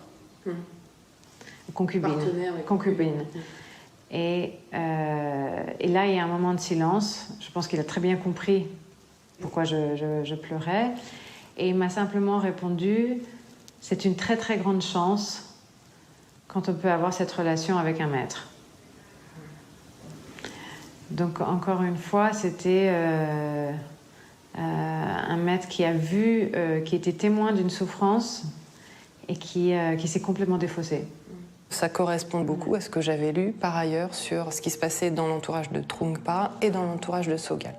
concubine. Concubine. Et là, il y a un moment de silence. Je pense qu'il a très bien compris pourquoi je pleurais. Et il m'a simplement répondu, c'est une très très grande chance quand on peut avoir cette relation avec un maître. Donc encore une fois, c'était un maître qui a vu, qui était témoin d'une souffrance et qui s'est complètement défaussé. Ça correspond beaucoup à ce que j'avais lu par ailleurs sur ce qui se passait dans l'entourage de Trungpa et dans l'entourage de Sogyal.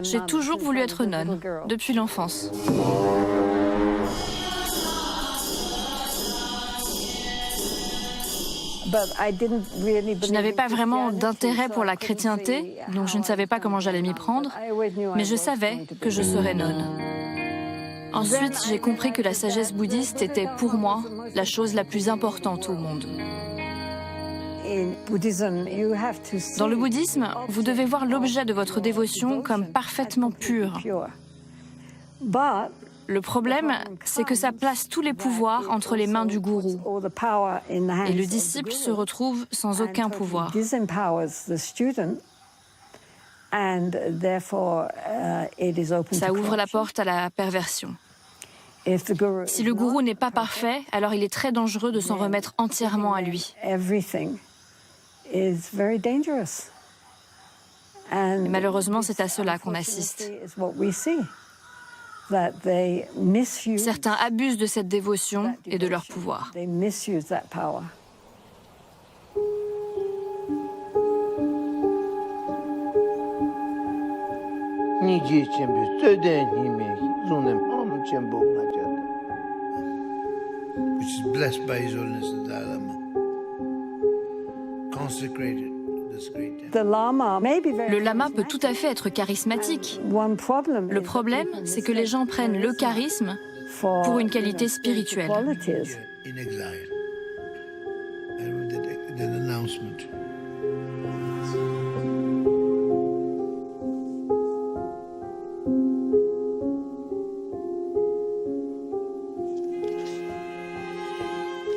J'ai toujours voulu être nonne, depuis l'enfance. Je n'avais pas vraiment d'intérêt pour la chrétienté, donc je ne savais pas comment j'allais m'y prendre, mais je savais que je serais nonne. Ensuite, j'ai compris que la sagesse bouddhiste était pour moi la chose la plus importante au monde. Dans le bouddhisme, vous devez voir l'objet de votre dévotion comme parfaitement pur. Le problème, c'est que ça place tous les pouvoirs entre les mains du gourou. Et le disciple se retrouve sans aucun pouvoir. Ça ouvre la porte à la perversion. Si le gourou n'est pas parfait, alors il est très dangereux de s'en remettre entièrement à lui. Et malheureusement, c'est à cela qu'on assiste. Certains abusent de cette dévotion et de leur pouvoir. Which is blessed by His Holiness the Dalai Lama, consecrated. Le lama peut tout à fait être charismatique. Le problème, c'est que les gens prennent le charisme pour une qualité spirituelle. announcement.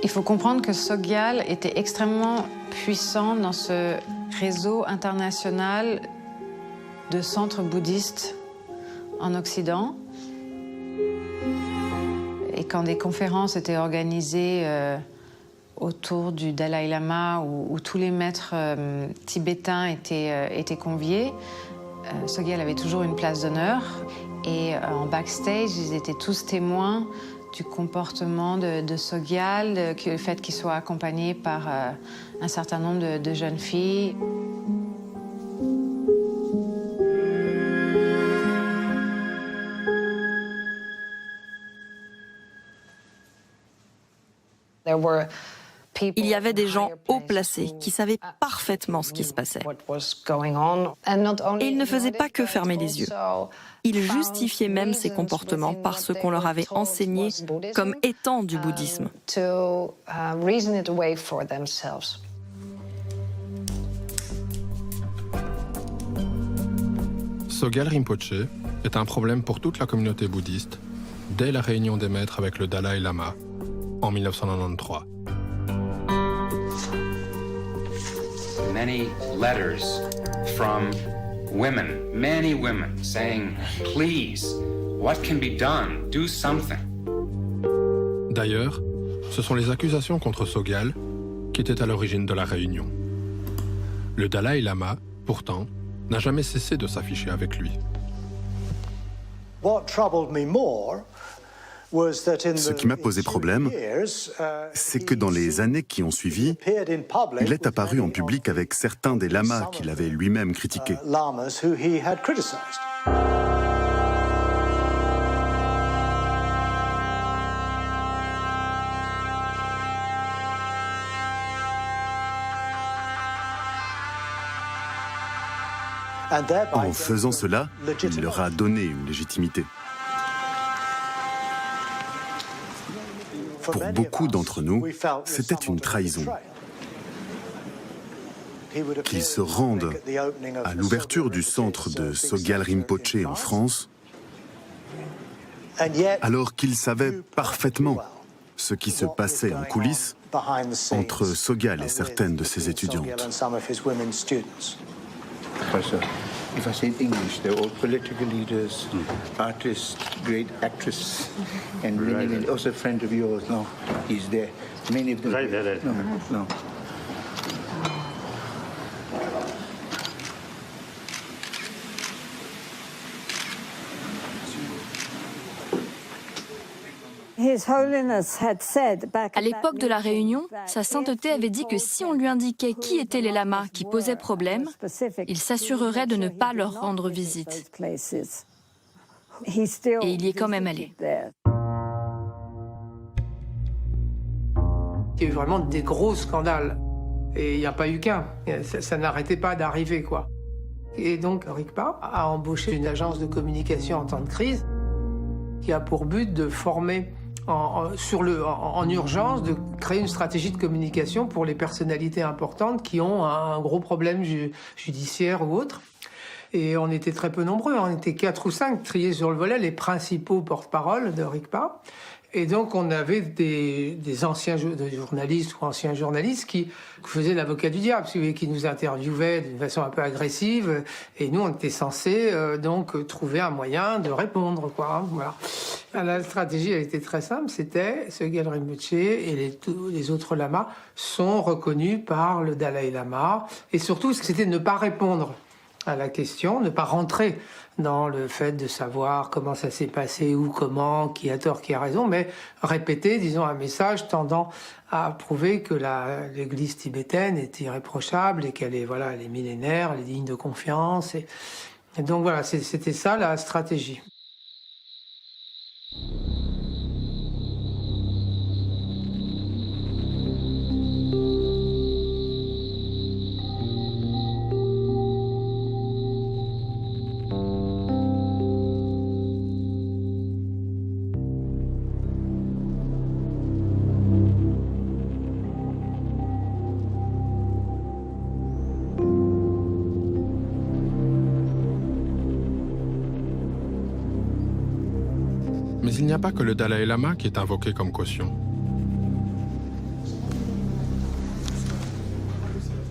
Il faut comprendre que Sogyal était extrêmement puissant dans ce réseau international de centres bouddhistes en Occident. Et quand des conférences étaient organisées autour du Dalai Lama, où tous les maîtres tibétains étaient conviés, Sogyal avait toujours une place d'honneur. Et en backstage, ils étaient tous témoins du comportement de Sogyal, le fait qu'il soit accompagné par un certain nombre de jeunes filles. Il y avait des gens haut placés qui savaient parfaitement ce qui se passait. Et ils ne faisaient pas que fermer les yeux. Ils justifiaient même ces comportements par ce qu'on leur avait enseigné comme étant du bouddhisme. Sogyal Rinpoche est un problème pour toute la communauté bouddhiste dès la réunion des maîtres avec le Dalai Lama en 1993. Many letters from women, many women, saying, please, what can be done? Do something. D'ailleurs, ce sont les accusations contre Sogyal qui étaient à l'origine de la réunion. Le Dalai Lama, pourtant, n'a jamais cessé de s'afficher avec lui. Ce qui m'a posé problème, c'est que dans les années qui ont suivi, il est apparu en public avec certains des lamas qu'il avait lui-même critiqués. En faisant cela, il leur a donné une légitimité. Pour beaucoup d'entre nous, c'était une trahison. Qu'ils se rendent à l'ouverture du centre de Sogyal Rinpoche en France, alors qu'ils savaient parfaitement ce qui se passait en coulisses entre Sogyal et certaines de ses étudiantes. If I say in English, they're all political leaders, artists, great actresses, and many, also a friend of yours, no, he's there. Many of them. Right. No. À l'époque de la réunion, Sa Sainteté avait dit que si on lui indiquait qui étaient les lamas qui posaient problème, il s'assurerait de ne pas leur rendre visite. Et il y est quand même allé. Il y a eu vraiment des gros scandales. Et il n'y a pas eu qu'un. Ça n'arrêtait pas d'arriver, quoi. Et donc, RICPA a embauché une agence de communication en temps de crise qui a pour but de former en urgence, de créer une stratégie de communication pour les personnalités importantes qui ont un gros problème judiciaire ou autre. Et on était très peu nombreux, on était 4 ou 5 triés sur le volet, les principaux porte-parole de RICPA. Et donc on avait des anciens journalistes ou anciens journalistes qui faisaient l'avocat du diable, qui nous interviewaient d'une façon un peu agressive. Et nous, on était censés donc trouver un moyen de répondre, quoi. Voilà. La stratégie a été très simple, c'était Sogyal Rinpoche et les autres lamas sont reconnus par le Dalai Lama. Et surtout, c'était ne pas répondre à la question, ne pas rentrer dans le fait de savoir comment ça s'est passé, où, comment, qui a tort, qui a raison, mais répéter, disons, un message tendant à prouver que l'Église tibétaine est irréprochable et qu'elle est, voilà, elle est millénaire, elle est digne de confiance. Et donc voilà, c'était ça la stratégie. il n'y a pas que le Dalai Lama qui est invoqué comme caution.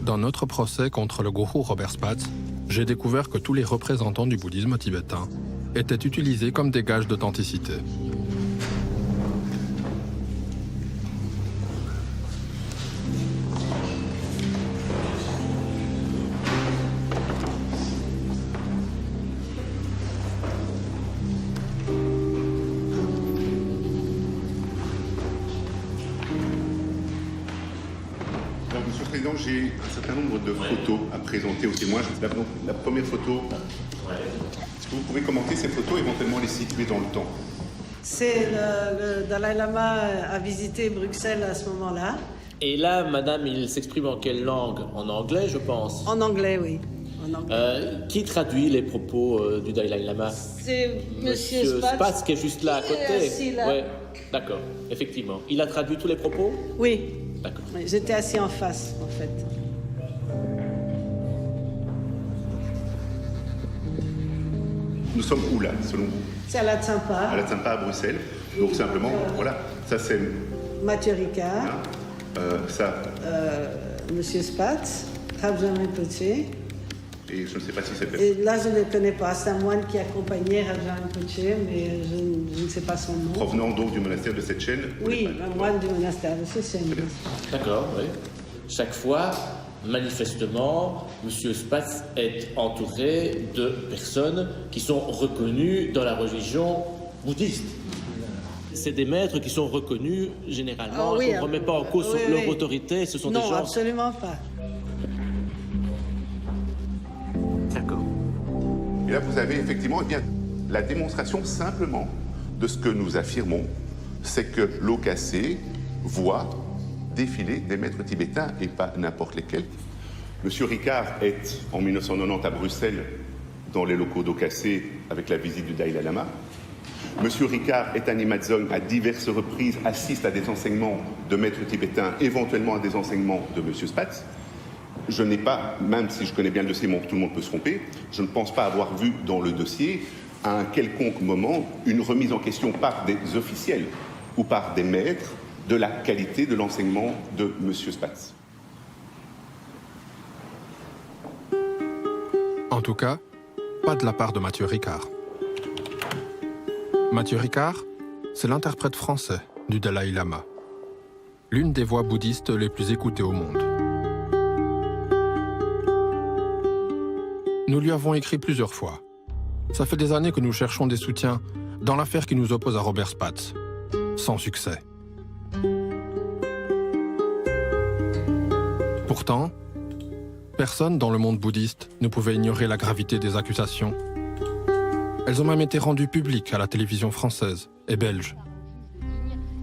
Dans notre procès contre le gourou Robert Spatz, j'ai découvert que tous les représentants du bouddhisme tibétain étaient utilisés comme des gages d'authenticité. J'ai un certain nombre de photos à présenter aux témoins. La première photo, est-ce que vous pouvez commenter ces photos, éventuellement les situer dans le temps? C'est le Dalai Lama a visité Bruxelles à ce moment-là. Et là, madame, il s'exprime en quelle langue? En anglais, je pense. En anglais, oui. En anglais. Qui traduit les propos du Dalai Lama? C'est Monsieur Spatz qui est juste là à côté. Oui, d'accord, effectivement. Il a traduit tous les propos? Oui. D'accord. J'étais assis en face, en fait. Nous sommes où, là, selon vous? C'est à la Tsampa. À la Tsampa, à Bruxelles. Donc, simplement, voilà. Ça, c'est... Mathieu Ricard. Ça... Monsieur Spatz. Rabjan Rinpoché. Et je ne sais pas si c'est... Et là, je ne le connais pas. C'est un moine qui accompagnait Rabjan Rinpoché, mais je ne sais pas son nom. Provenant donc du monastère de Seychelles? Oui, un moine du monastère de Seychelles. D'accord, oui. Chaque fois, manifestement, M. Spatz est entouré de personnes qui sont reconnues dans la religion bouddhiste. C'est des maîtres qui sont reconnus généralement. Oui, on ne remet pas en cause leur autorité. Ce sont des gens... Non, absolument pas. D'accord. Et là, vous avez effectivement la démonstration simplement de ce que nous affirmons, c'est que l'OKC voit défiler des maîtres tibétains et pas n'importe lesquels. Monsieur Ricard est en 1990 à Bruxelles dans les locaux d'OKC avec la visite du Dalai Lama. Monsieur Ricard est à Nimadzong à diverses reprises, assiste à des enseignements de maîtres tibétains, éventuellement à des enseignements de Monsieur Spatz. Je n'ai pas, même si je connais bien le dossier, tout le monde peut se tromper, je ne pense pas avoir vu dans le dossier, à un quelconque moment, une remise en question par des officiels ou par des maîtres de la qualité de l'enseignement de M. Spatz. En tout cas, pas de la part de Mathieu Ricard. Mathieu Ricard, c'est l'interprète français du Dalai Lama, l'une des voix bouddhistes les plus écoutées au monde. Nous lui avons écrit plusieurs fois. Ça fait des années que nous cherchons des soutiens dans l'affaire qui nous oppose à Robert Spatz. Sans succès. Pourtant, personne dans le monde bouddhiste ne pouvait ignorer la gravité des accusations. Elles ont même été rendues publiques à la télévision française et belge.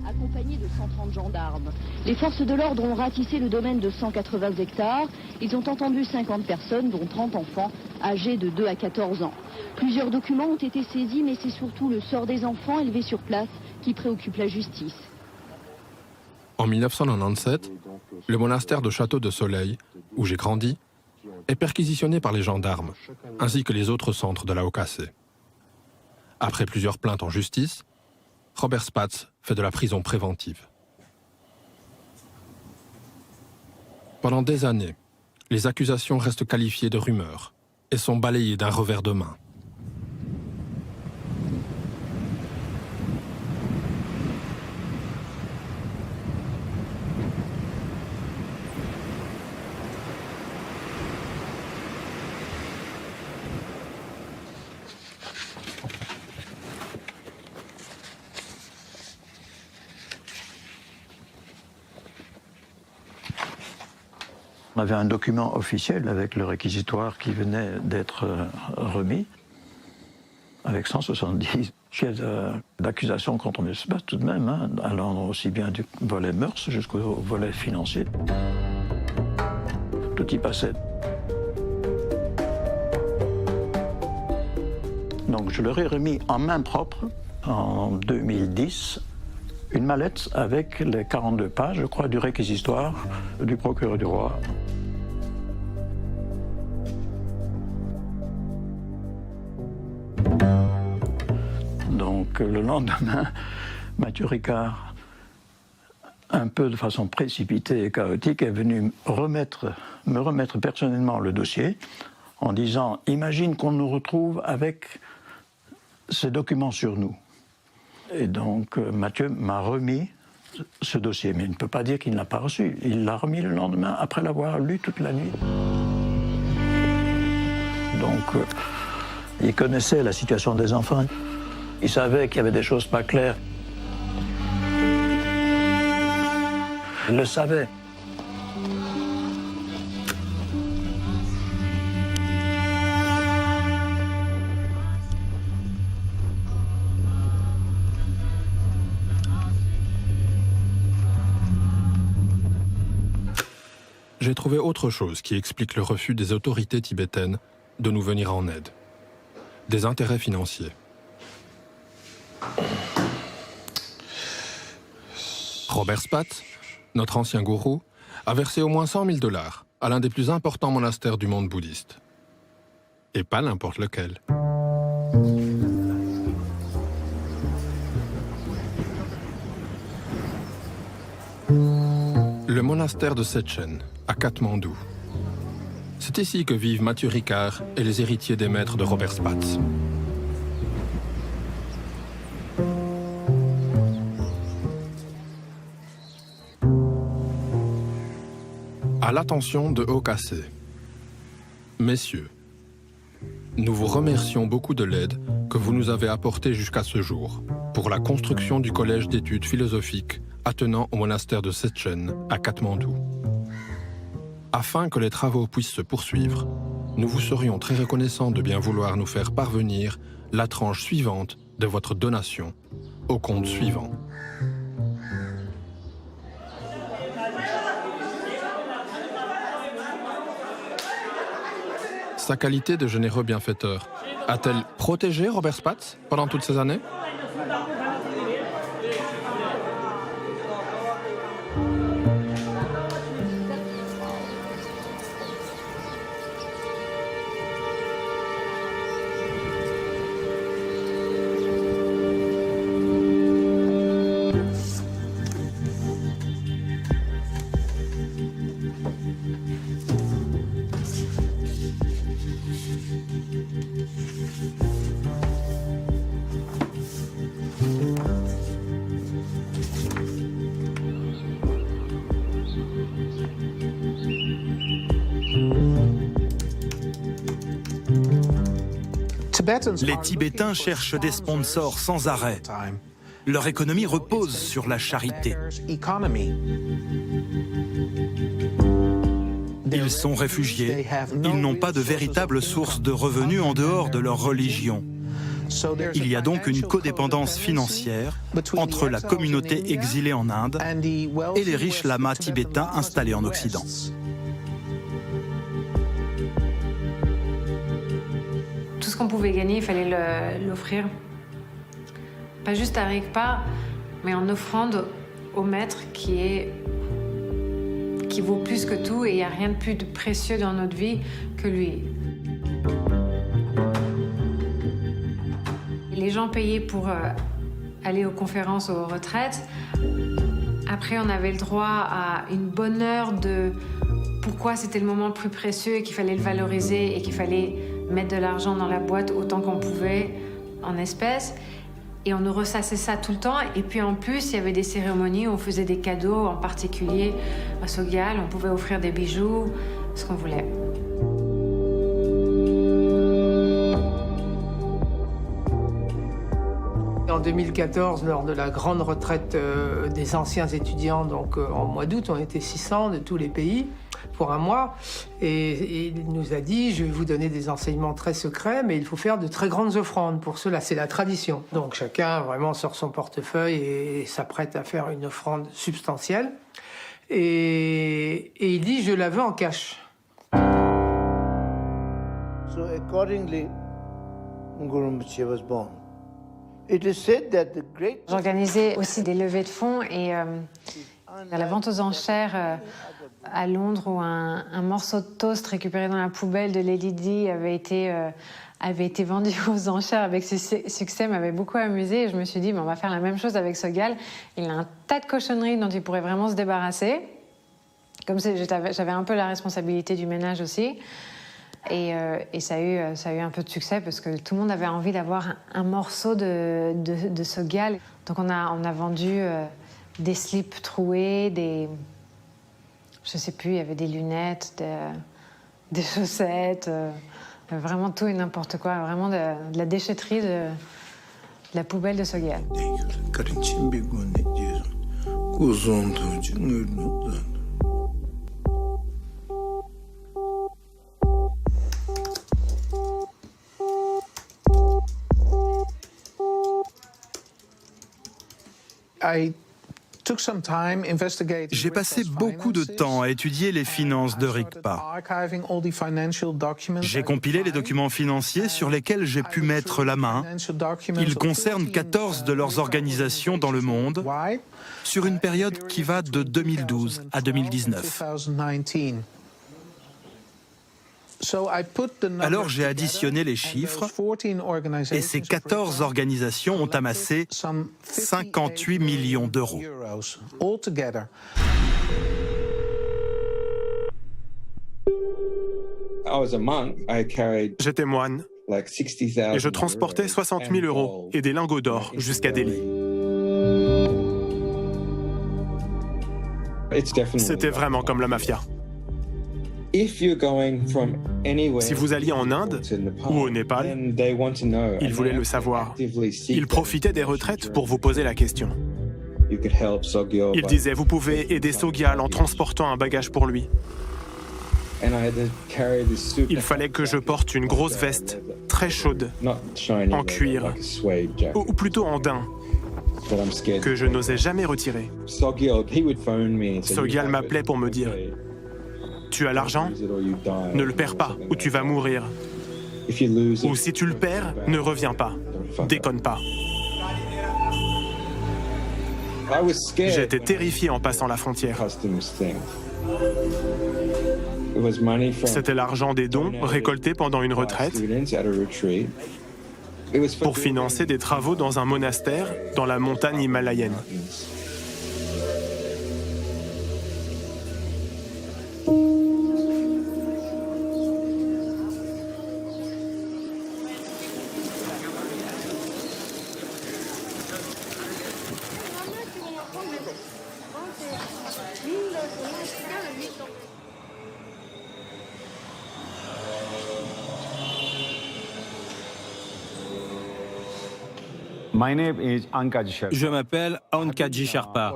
Accompagnés de 130 gendarmes. Les forces de l'ordre ont ratissé le domaine de 180 hectares. Ils ont entendu 50 personnes, dont 30 enfants, âgés de 2 à 14 ans. Plusieurs documents ont été saisis, mais c'est surtout le sort des enfants élevés sur place qui préoccupe la justice. En 1997, le monastère de Château de Soleil, où j'ai grandi, est perquisitionné par les gendarmes, ainsi que les autres centres de la OKC. Après plusieurs plaintes en justice, Robert Spatz fait de la prison préventive. Pendant des années, les accusations restent qualifiées de rumeurs et sont balayées d'un revers de main. On avait un document officiel avec le réquisitoire qui venait d'être remis, avec 170 chefs d'accusation contre M. Spatz tout de même, hein, allant aussi bien du volet mœurs jusqu'au volet financier. Tout y passait. Donc je leur ai remis en main propre, en 2010, une mallette avec les 42 pages, je crois, du réquisitoire du procureur du roi. Donc que le lendemain, Mathieu Ricard, un peu de façon précipitée et chaotique, est venu me remettre personnellement le dossier en disant « Imagine qu'on nous retrouve avec ces documents sur nous ». Et donc Mathieu m'a remis ce dossier, mais il ne peut pas dire qu'il ne l'a pas reçu. Il l'a remis le lendemain après l'avoir lu toute la nuit. Donc il connaissait la situation des enfants. Il savait qu'il y avait des choses pas claires. Il le savait. J'ai trouvé autre chose qui explique le refus des autorités tibétaines de nous venir en aide. Des intérêts financiers. Robert Spatz, notre ancien gourou, a versé au moins 100 000 $ à l'un des plus importants monastères du monde bouddhiste. Et pas n'importe lequel. Le monastère de Setchen, à Katmandou. C'est ici que vivent Mathieu Ricard et les héritiers des maîtres de Robert Spatz. À l'attention de Okase. Messieurs, nous vous remercions beaucoup de l'aide que vous nous avez apportée jusqu'à ce jour pour la construction du collège d'études philosophiques attenant au monastère de Setchen à Katmandou. Afin que les travaux puissent se poursuivre, nous vous serions très reconnaissants de bien vouloir nous faire parvenir la tranche suivante de votre donation au compte suivant. Sa qualité de généreux bienfaiteur a-t-elle protégé Robert Spatz pendant toutes ces années ? Les Tibétains cherchent des sponsors sans arrêt. Leur économie repose sur la charité. Ils sont réfugiés. Ils n'ont pas de véritable source de revenus en dehors de leur religion. Il y a donc une codépendance financière entre la communauté exilée en Inde et les riches lamas tibétains installés en Occident. Tout ce qu'on pouvait gagner, il fallait l'offrir. Pas juste à Rigpa, mais en offrande au maître qui vaut plus que tout, et il n'y a rien de plus précieux dans notre vie que lui. Les gens payaient pour aller aux conférences, aux retraites. Après, on avait le droit à une bonne heure de pourquoi c'était le moment le plus précieux et qu'il fallait le valoriser et qu'il fallait mettre de l'argent dans la boîte autant qu'on pouvait en espèces. Et on nous ressassait ça tout le temps. Et puis en plus, il y avait des cérémonies où on faisait des cadeaux, en particulier à Sogyal. On pouvait offrir des bijoux, ce qu'on voulait. En 2014, lors de la grande retraite des anciens étudiants, donc en mois d'août, on était 600 de tous les pays pour un mois. Et il nous a dit, je vais vous donner des enseignements très secrets, mais il faut faire de très grandes offrandes. Pour cela, c'est la tradition. Donc chacun vraiment sort son portefeuille et s'apprête à faire une offrande substantielle. Et il dit, je la veux en cash. So accordingly, Guru Rinpoche was born. J'organisais aussi des levées de fonds et à la vente aux enchères à Londres où un morceau de toast récupéré dans la poubelle de Lady Di avait été avait été vendu aux enchères avec succès m'avait beaucoup amusée. Et je me suis dit, on va faire la même chose avec Sogyal. Il a un tas de cochonneries dont il pourrait vraiment se débarrasser. Comme j'avais un peu la responsabilité du ménage aussi. Et ça a eu un peu de succès parce que tout le monde avait envie d'avoir un morceau de Sogyal. Donc on a vendu des slips troués, je sais plus, il y avait des lunettes, des chaussettes, vraiment tout et n'importe quoi, vraiment de la déchetterie de la poubelle de Sogyal. J'ai passé beaucoup de temps à étudier les finances de RICPA. J'ai compilé les documents financiers sur lesquels j'ai pu mettre la main. Ils concernent 14 de leurs organisations dans le monde, sur une période qui va de 2012 à 2019. Alors j'ai additionné les chiffres et ces 14 organisations ont amassé 58 millions d'euros. J'étais moine et je transportais 60 000 euros et des lingots d'or jusqu'à Delhi. C'était vraiment comme la mafia. Si vous alliez en Inde ou au Népal, ils voulaient le savoir. Ils profitaient des retraites pour vous poser la question. Ils disaient, vous pouvez aider Sogyal en transportant un bagage pour lui. Il fallait que je porte une grosse veste, très chaude, en cuir, ou plutôt en daim, que je n'osais jamais retirer. Sogyal m'appelait pour me dire: tu as l'argent? Ne le perds pas ou tu vas mourir. Ou si tu le perds, ne reviens pas. Déconne pas. J'étais terrifié en passant la frontière. C'était l'argent des dons récoltés pendant une retraite pour financer des travaux dans un monastère dans la montagne himalayenne. Je m'appelle Ankaji Sherpa.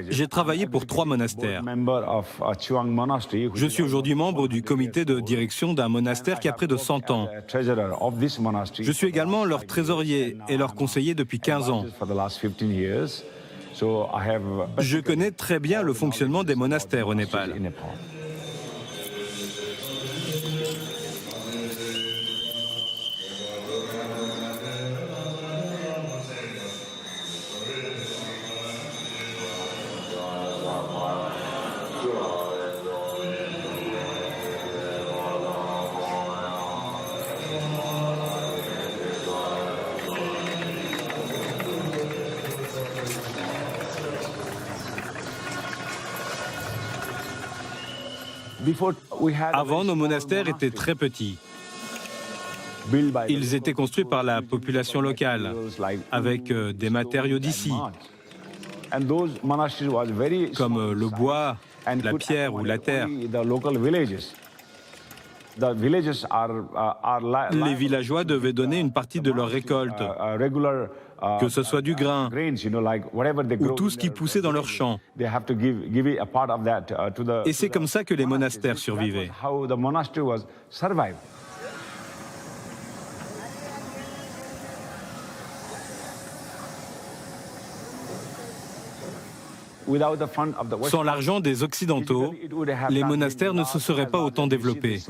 J'ai travaillé pour 3 monastères. Je suis aujourd'hui membre du comité de direction d'un monastère qui a près de 100 ans. Je suis également leur trésorier et leur conseiller depuis 15 ans. Je connais très bien le fonctionnement des monastères au Népal. Avant, nos monastères étaient très petits. Ils étaient construits par la population locale, avec des matériaux d'ici, comme le bois, la pierre ou la terre. Les villageois devaient donner une partie de leur récolte, que ce soit du grain ou tout ce qui poussait dans leurs champs. Et c'est comme ça que les monastères survivaient. Sans l'argent des Occidentaux, les monastères ne se seraient pas autant développés.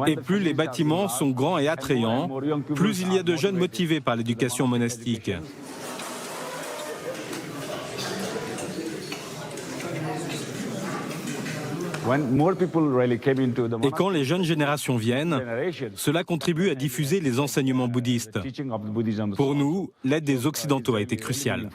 Et plus les bâtiments sont grands et attrayants, plus il y a de jeunes motivés par l'éducation monastique. Et quand les jeunes générations viennent, cela contribue à diffuser les enseignements bouddhistes. Pour nous, l'aide des Occidentaux a été cruciale.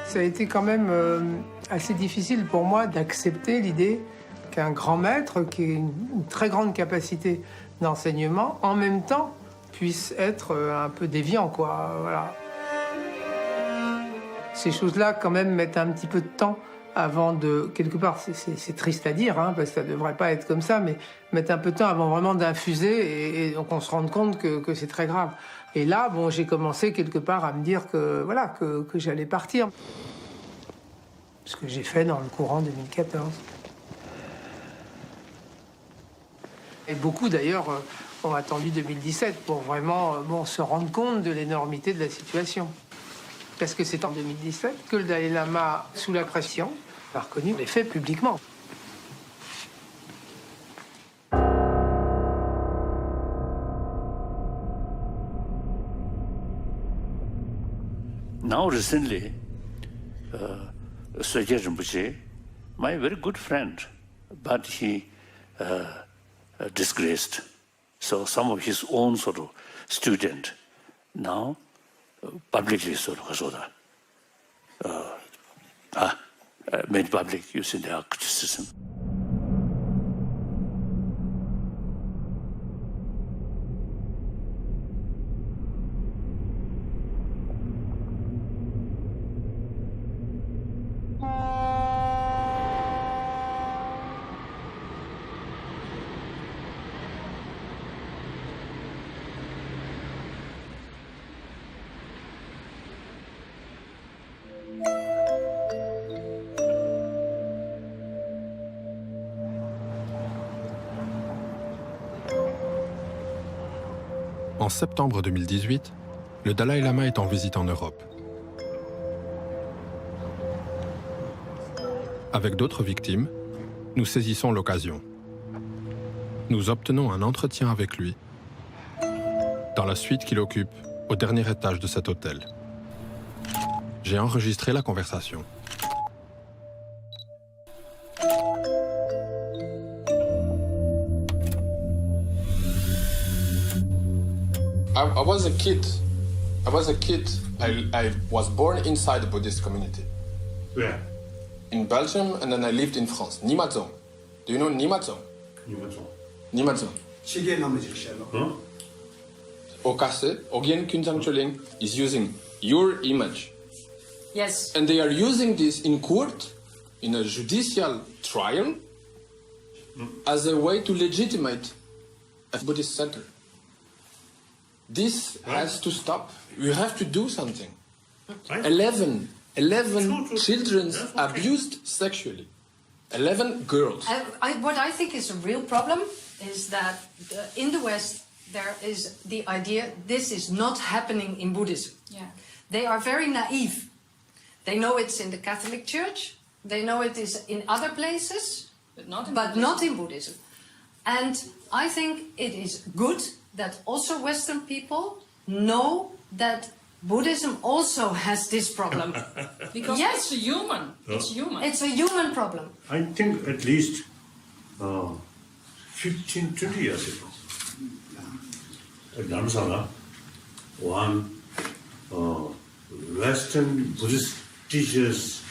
Ça a été quand même assez difficile pour moi d'accepter l'idée qu'un grand maître, qui a une très grande capacité d'enseignement, en même temps puisse être un peu déviant, quoi. Voilà. Ces choses-là, quand même, mettent un petit peu de temps avant de... Quelque part, c'est triste à dire, hein, parce que ça ne devrait pas être comme ça, mais mettre un peu de temps avant vraiment d'infuser et donc on se rend compte que c'est très grave. Et là, bon, j'ai commencé quelque part à me dire que, voilà, que j'allais partir. Ce que j'ai fait dans le courant 2014. Et beaucoup, d'ailleurs, ont attendu 2017 pour vraiment se rendre compte de l'énormité de la situation. Parce que c'est en 2017 que le Dalai Lama, sous la pression, a reconnu les faits publiquement. Now recently, Sogyal Rinpoche, my very good friend, but he disgraced. So some of his own sort of student now publicly sort of made public using their criticism. En septembre 2018, le Dalai Lama est en visite en Europe. Avec d'autres victimes, nous saisissons l'occasion. Nous obtenons un entretien avec lui dans la suite qu'il occupe au dernier étage de cet hôtel. J'ai enregistré la conversation. I was a kid. I was born inside the Buddhist community. Where? In Belgium, and then I lived in France. Nimadzong. Do you know Nimadzong? Nimadzong. Huh? Okase, Ogyen Kunjang Choling, is using your image. Yes. And they are using this in court, in a judicial trial, as a way to legitimate a Buddhist center. This has to stop. We have to do something. 11 children abused sexually. 11 girls. What I think is a real problem is that in the West there is the idea this is not happening in Buddhism. Yeah. They are very naive. They know it's in the Catholic Church. They know it is in other places, but not in Buddhism. And I think it is good that also Western people know that Buddhism also has this problem. Because yes, it's human. It's human. It's a human problem. I think at least 15, 20 years ago, at Dharamsala, one Western Buddhist teachers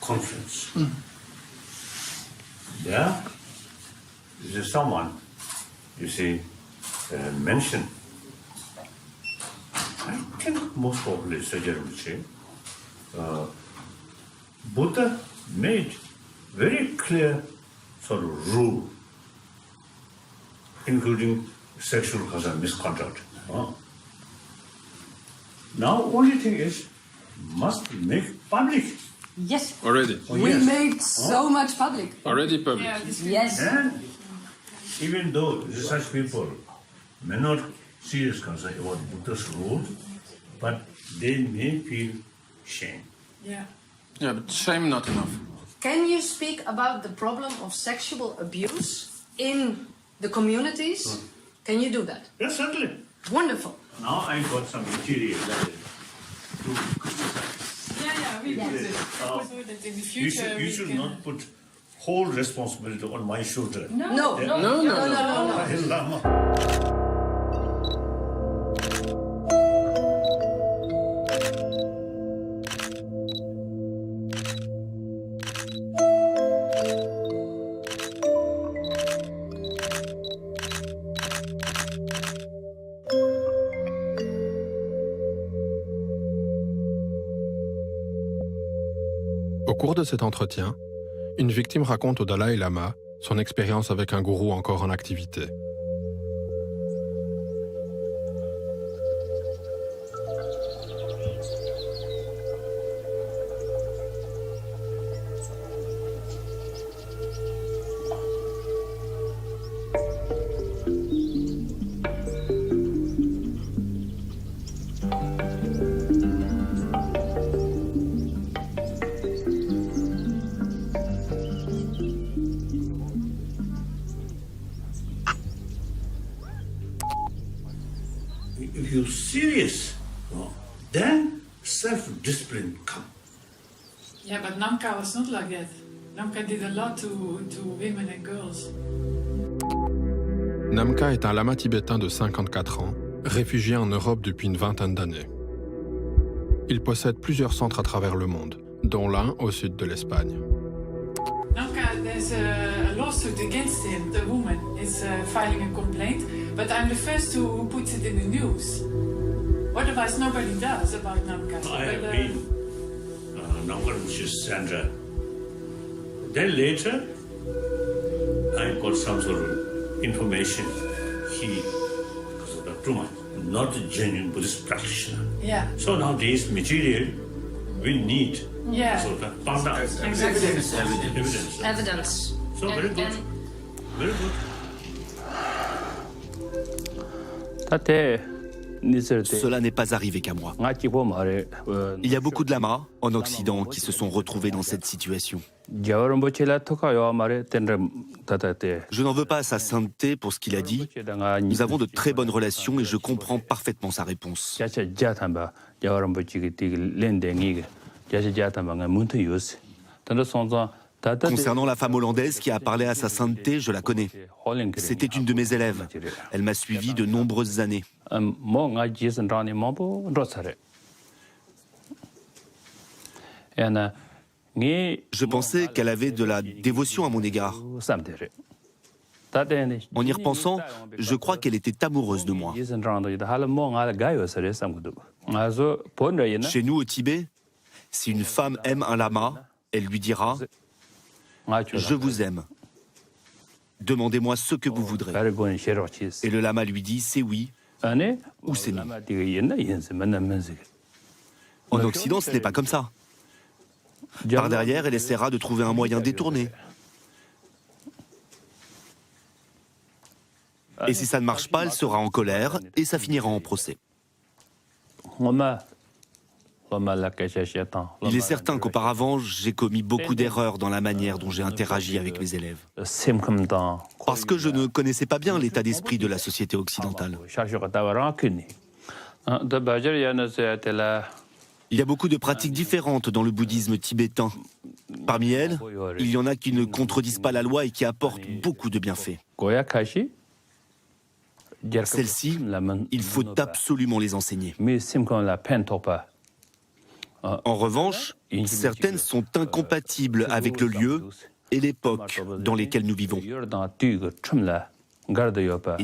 conference. There is someone, you see, mentioned, I think most probably Sogyal Rinpoche, Buddha made very clear sort of rule, including sexual misconduct. Now only thing is, must make public Yes. Already. We made so much public. Already public. Yes. And even though such people may not serious concern about Buddha's rule, but they may feel shame. Yeah. Yeah, but shame not enough. Can you speak about the problem of sexual abuse in the communities? Can you do that? Yes, certainly. Wonderful. Now I got some material to criticize. We You should not put whole responsibility on my shoulder. No. Lama. Au cours de cet entretien, une victime raconte au Dalai Lama son expérience avec un gourou encore en activité. If you're serious, then self-discipline comes. Yeah, but Namka was not like that. Namka did a lot to women and girls. Namka est un lama tibétain de 54 ans, réfugié en Europe depuis une vingtaine d'années. Il possède plusieurs centres à travers le monde, dont l'un au sud de l'Espagne. Namka, there's a lawsuit against him. The woman is filing a complaint, but I'm the first who puts it in the news. Otherwise, nobody does about Namka. I have been Namka Sandra. Then later, I got some sort of information. He, because of the Truma, not a genuine Buddhist practitioner. Yeah. So nowadays, material we need. Yeah. So that found out. Exactly. Evidence. So very good. Very good. Cela n'est pas arrivé qu'à moi. Il y a beaucoup de lamas en Occident qui se sont retrouvés dans cette situation. Je n'en veux pas à sa sainteté pour ce qu'il a dit. Nous avons de très bonnes relations et je comprends parfaitement sa réponse. Concernant la femme hollandaise qui a parlé à sa sainteté, je la connais. C'était une de mes élèves. Elle m'a suivi de nombreuses années. Je pensais qu'elle avait de la dévotion à mon égard. En y repensant, je crois qu'elle était amoureuse de moi. Chez nous, au Tibet, si une femme aime un lama, elle lui dira « Je vous aime. Demandez-moi ce que vous voudrez. » Et le lama lui dit « C'est oui » ou « C'est non ». En Occident, ce n'est pas comme ça. Par derrière, elle essaiera de trouver un moyen détourné. Et si ça ne marche pas, elle sera en colère et ça finira en procès. Il est certain qu'auparavant, j'ai commis beaucoup d'erreurs dans la manière dont j'ai interagi avec mes élèves. Parce que je ne connaissais pas bien l'état d'esprit de la société occidentale. Il y a beaucoup de pratiques différentes dans le bouddhisme tibétain. Parmi elles, il y en a qui ne contredisent pas la loi et qui apportent beaucoup de bienfaits. Celles-ci, il faut absolument les enseigner. En revanche, certaines sont incompatibles avec le lieu et l'époque dans lesquelles nous vivons. Ils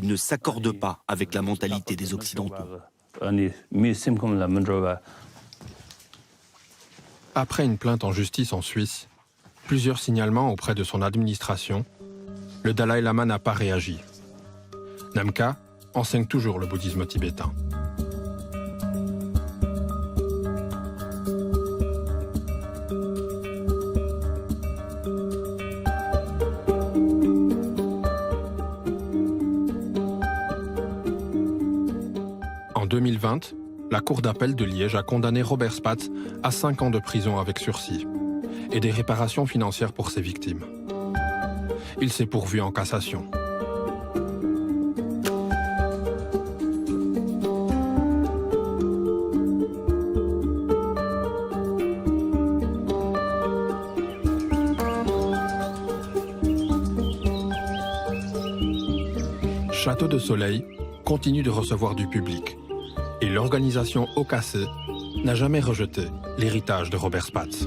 ne s'accordent pas avec la mentalité des Occidentaux. Après une plainte en justice en Suisse, plusieurs signalements auprès de son administration, le Dalai Lama n'a pas réagi. Namka enseigne toujours le bouddhisme tibétain. En 2020, la Cour d'appel de Liège a condamné Robert Spatz à 5 ans de prison avec sursis et des réparations financières pour ses victimes. Il s'est pourvu en cassation. Château de Soleil continue de recevoir du public et l'organisation Au Cassé n'a jamais rejeté l'héritage de Robert Spatz.